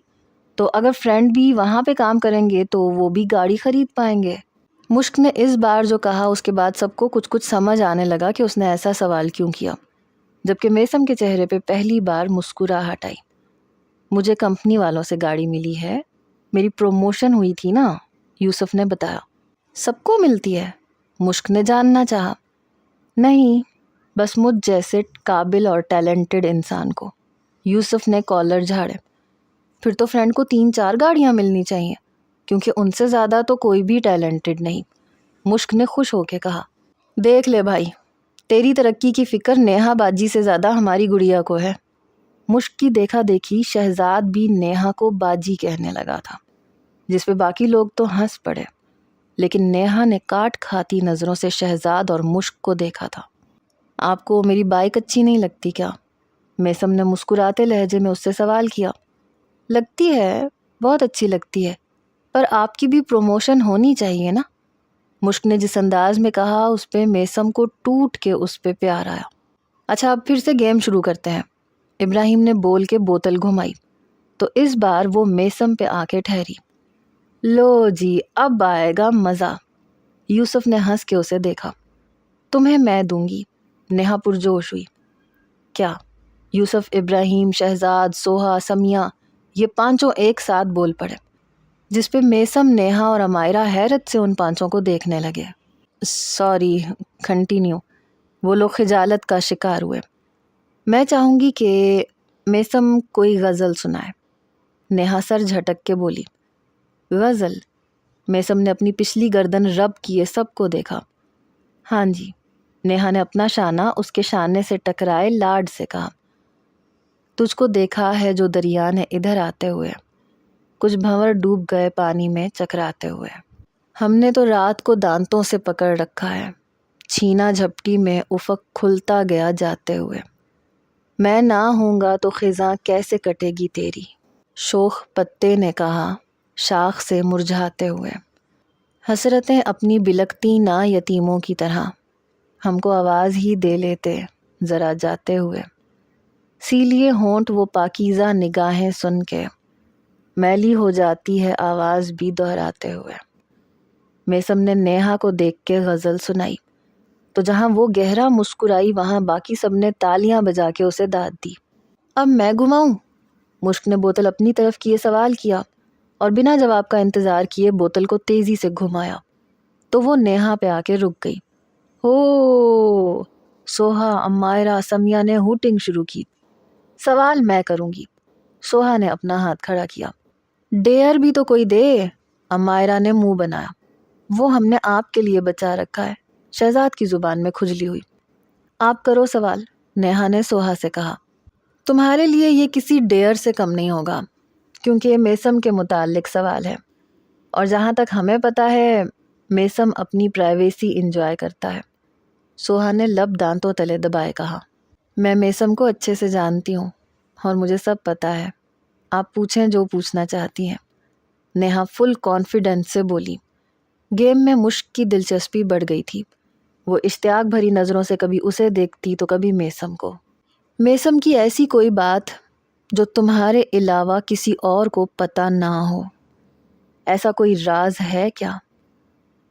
تو اگر فرینڈ بھی وہاں پہ کام کریں گے تو وہ بھی گاڑی خرید پائیں گے۔ مشک نے اس بار جو کہا اس کے بعد سب کو کچھ سمجھ آنے لگا کہ اس نے ایسا سوال کیوں کیا، جبکہ میثم کے چہرے پہ پہلی بار مسکراہٹ آئی۔ مجھے کمپنی والوں سے گاڑی ملی ہے، میری پروموشن ہوئی تھی نا، یوسف نے بتایا۔ سب کو ملتی ہے؟ مشک نے جاننا چاہا۔ نہیں، بس مجھ جیسے قابل اور ٹیلنٹڈ انسان کو۔ یوسف نے کالر جھاڑے۔ پھر تو فرینڈ کو 3-4 گاڑیاں ملنی چاہیے، کیونکہ ان سے زیادہ تو کوئی بھی ٹیلنٹڈ نہیں۔ مشک نے خوش ہو کے کہا۔ دیکھ لے بھائی، تیری ترقی کی فکر نیہا باجی سے زیادہ ہماری گڑیا کو ہے۔ مشک کی دیکھا دیکھی شہزاد بھی نیہا کو باجی کہنے لگا تھا، جس پہ باقی لوگ تو ہنس پڑے، لیکن نیہا نے کاٹ کھاتی نظروں سے شہزاد اور مشک کو دیکھا تھا۔ آپ کو میری بائک اچھی نہیں لگتی کیا؟ میثم نے مسکراتے لہجے میں اس سے سوال کیا۔ لگتی ہے، بہت اچھی لگتی ہے، پر آپ کی بھی پروموشن ہونی چاہیے نا۔ مشک نے جس انداز میں کہا اس پہ میثم کو ٹوٹ کے اس پہ پیار آیا۔ اچھا، اب پھر سے گیم شروع کرتے ہیں، ابراہیم نے بول کے بوتل گھمائی تو اس بار وہ میثم پہ آ کے ٹھہری۔ لو جی، اب آئے گا مزہ، یوسف نے ہنس کے اسے دیکھا۔ تمہیں میں دوں گی، نیہا پرجوش ہوئی۔ کیا؟ یوسف، ابراہیم، شہزاد، سوہا، سمیہ، یہ پانچوں ایک ساتھ بول پڑے، جس پہ میثم، نیہا اور امائرہ حیرت سے ان پانچوں کو دیکھنے لگے۔ سوری، کنٹینیو، وہ لوگ خجالت کا شکار ہوئے۔ میں چاہوں گی کہ میثم کوئی غزل سنائے، نیہا سر جھٹک کے بولی۔ غزل؟ میثم نے اپنی پچھلی گردن رب کیے سب کو دیکھا۔ ہاں جی، نیہا نے اپنا شانہ اس کے شانے سے ٹکرائے لاڈ سے کہا۔ تجھ کو دیکھا ہے جو دریا نے ادھر آتے ہوئے، کچھ بھنور ڈوب گئے پانی میں چکراتے ہوئے۔ ہم نے تو رات کو دانتوں سے پکڑ رکھا ہے، چھینا جھپٹی میں افق کھلتا گیا جاتے ہوئے۔ میں نہ ہوں گا تو خزاں کیسے کٹے گی تیری، شوخ پتے نے کہا شاخ سے مرجھاتے ہوئے۔ حسرتیں اپنی بلکتی نہ یتیموں کی طرح، ہم کو آواز ہی دے لیتے ذرا جاتے ہوئے۔ سی لیے ہونٹ وہ پاکیزہ نگاہیں سن کے، میلی ہو جاتی ہے آواز بھی دہراتے ہوئے۔ میثم نے نیہا کو دیکھ کے غزل سنائی تو جہاں وہ گہرا مسکرائی وہاں باقی سب نے تالیاں بجا کے اسے داد دی۔ اب میں گھماؤں؟ مشک نے بوتل اپنی طرف کیے سوال کیا اور بنا جواب کا انتظار کیے بوتل کو تیزی سے گھمایا تو وہ نیہا پہ آ کے رک گئی۔ ہو! سوہا، امائرہ، سمیہ نے ہوٹنگ شروع کی۔ سوال میں کروں گی، سوہا نے اپنا ہاتھ کھڑا کیا۔ ڈیئر بھی تو کوئی دے، امائرہ نے منہ بنایا۔ وہ ہم نے آپ کے لیے بچا رکھا ہے، شہزاد کی زبان میں کھجلی ہوئی۔ آپ کرو سوال، نیہا نے سوہا سے کہا۔ تمہارے لیے یہ کسی ڈیئر سے کم نہیں ہوگا، کیونکہ یہ میسم کے متعلق سوال ہے، اور جہاں تک ہمیں پتہ ہے میسم اپنی پرائیویسی انجوائے کرتا ہے۔ سوہا نے لب دانتوں تلے دبائے کہا، میں میسم کو اچھے سے جانتی ہوں اور مجھے سب پتہ ہے، آپ پوچھیں جو پوچھنا چاہتی ہیں، نیہا فل کانفیڈنس سے بولی۔ گیم میں مشک کی دلچسپی بڑھ گئی تھی، وہ اشتیاق بھری نظروں سے کبھی اسے دیکھتی تو کبھی میسم کو۔ میسم کی ایسی کوئی بات جو تمہارے علاوہ کسی اور کو پتہ نہ ہو، ایسا کوئی راز ہے کیا؟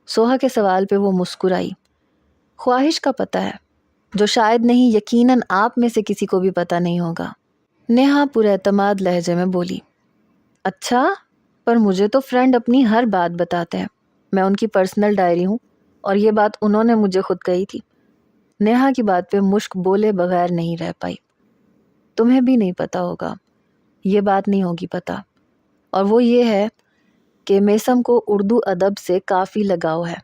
سوہا کے سوال پہ وہ مسکرائی۔ خواہش کا پتہ ہے، جو شاید نہیں یقیناً آپ میں سے کسی کو بھی پتہ نہیں ہوگا، نیہا پر اعتماد لہجے میں بولی۔ اچھا، پر مجھے تو فرینڈ اپنی ہر بات بتاتے ہیں، میں ان کی پرسنل ڈائری ہوں، اور یہ بات انہوں نے مجھے خود کہی تھی۔ نیہا کی بات پہ مشک بولے بغیر نہیں رہ پائی۔ تمہیں بھی نہیں پتہ ہوگا، یہ بات نہیں ہوگی پتہ، اور وہ یہ ہے کہ میسم کو اردو ادب سے کافی لگاؤ ہے،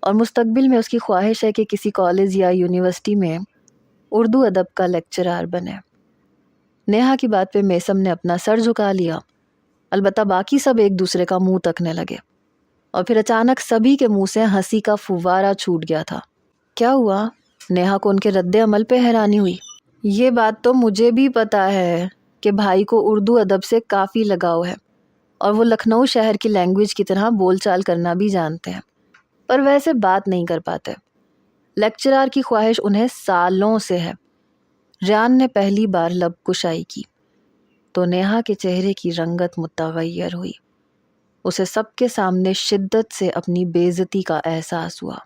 اور مستقبل میں اس کی خواہش ہے کہ کسی کالج یا یونیورسٹی میں اردو ادب کا لیکچرار بنے۔ نیہا کی بات پہ میسم نے اپنا سر جھکا لیا، البتہ باقی سب ایک دوسرے کا منہ تکنے لگے، اور پھر اچانک سبھی کے منہ سے ہنسی کا فوارہ چھوٹ گیا تھا۔ کیا ہوا؟ نیہا کو ان کے رد عمل پہ حیرانی ہوئی۔ یہ بات تو مجھے بھی پتا ہے کہ بھائی کو اردو ادب سے کافی لگاؤ ہے، اور وہ لکھنؤ شہر کی لینگویج کی طرح بول چال کرنا بھی جانتے ہیں، پر ویسے بات نہیں کر پاتے۔ لیکچرار کی خواہش انہیں سالوں سے ہے۔ ریان نے پہلی بار لب کشائی کی تو نیہا کے چہرے کی رنگت متغیر ہوئی، اسے سب کے سامنے شدت سے اپنی بے عزتی کا احساس ہوا۔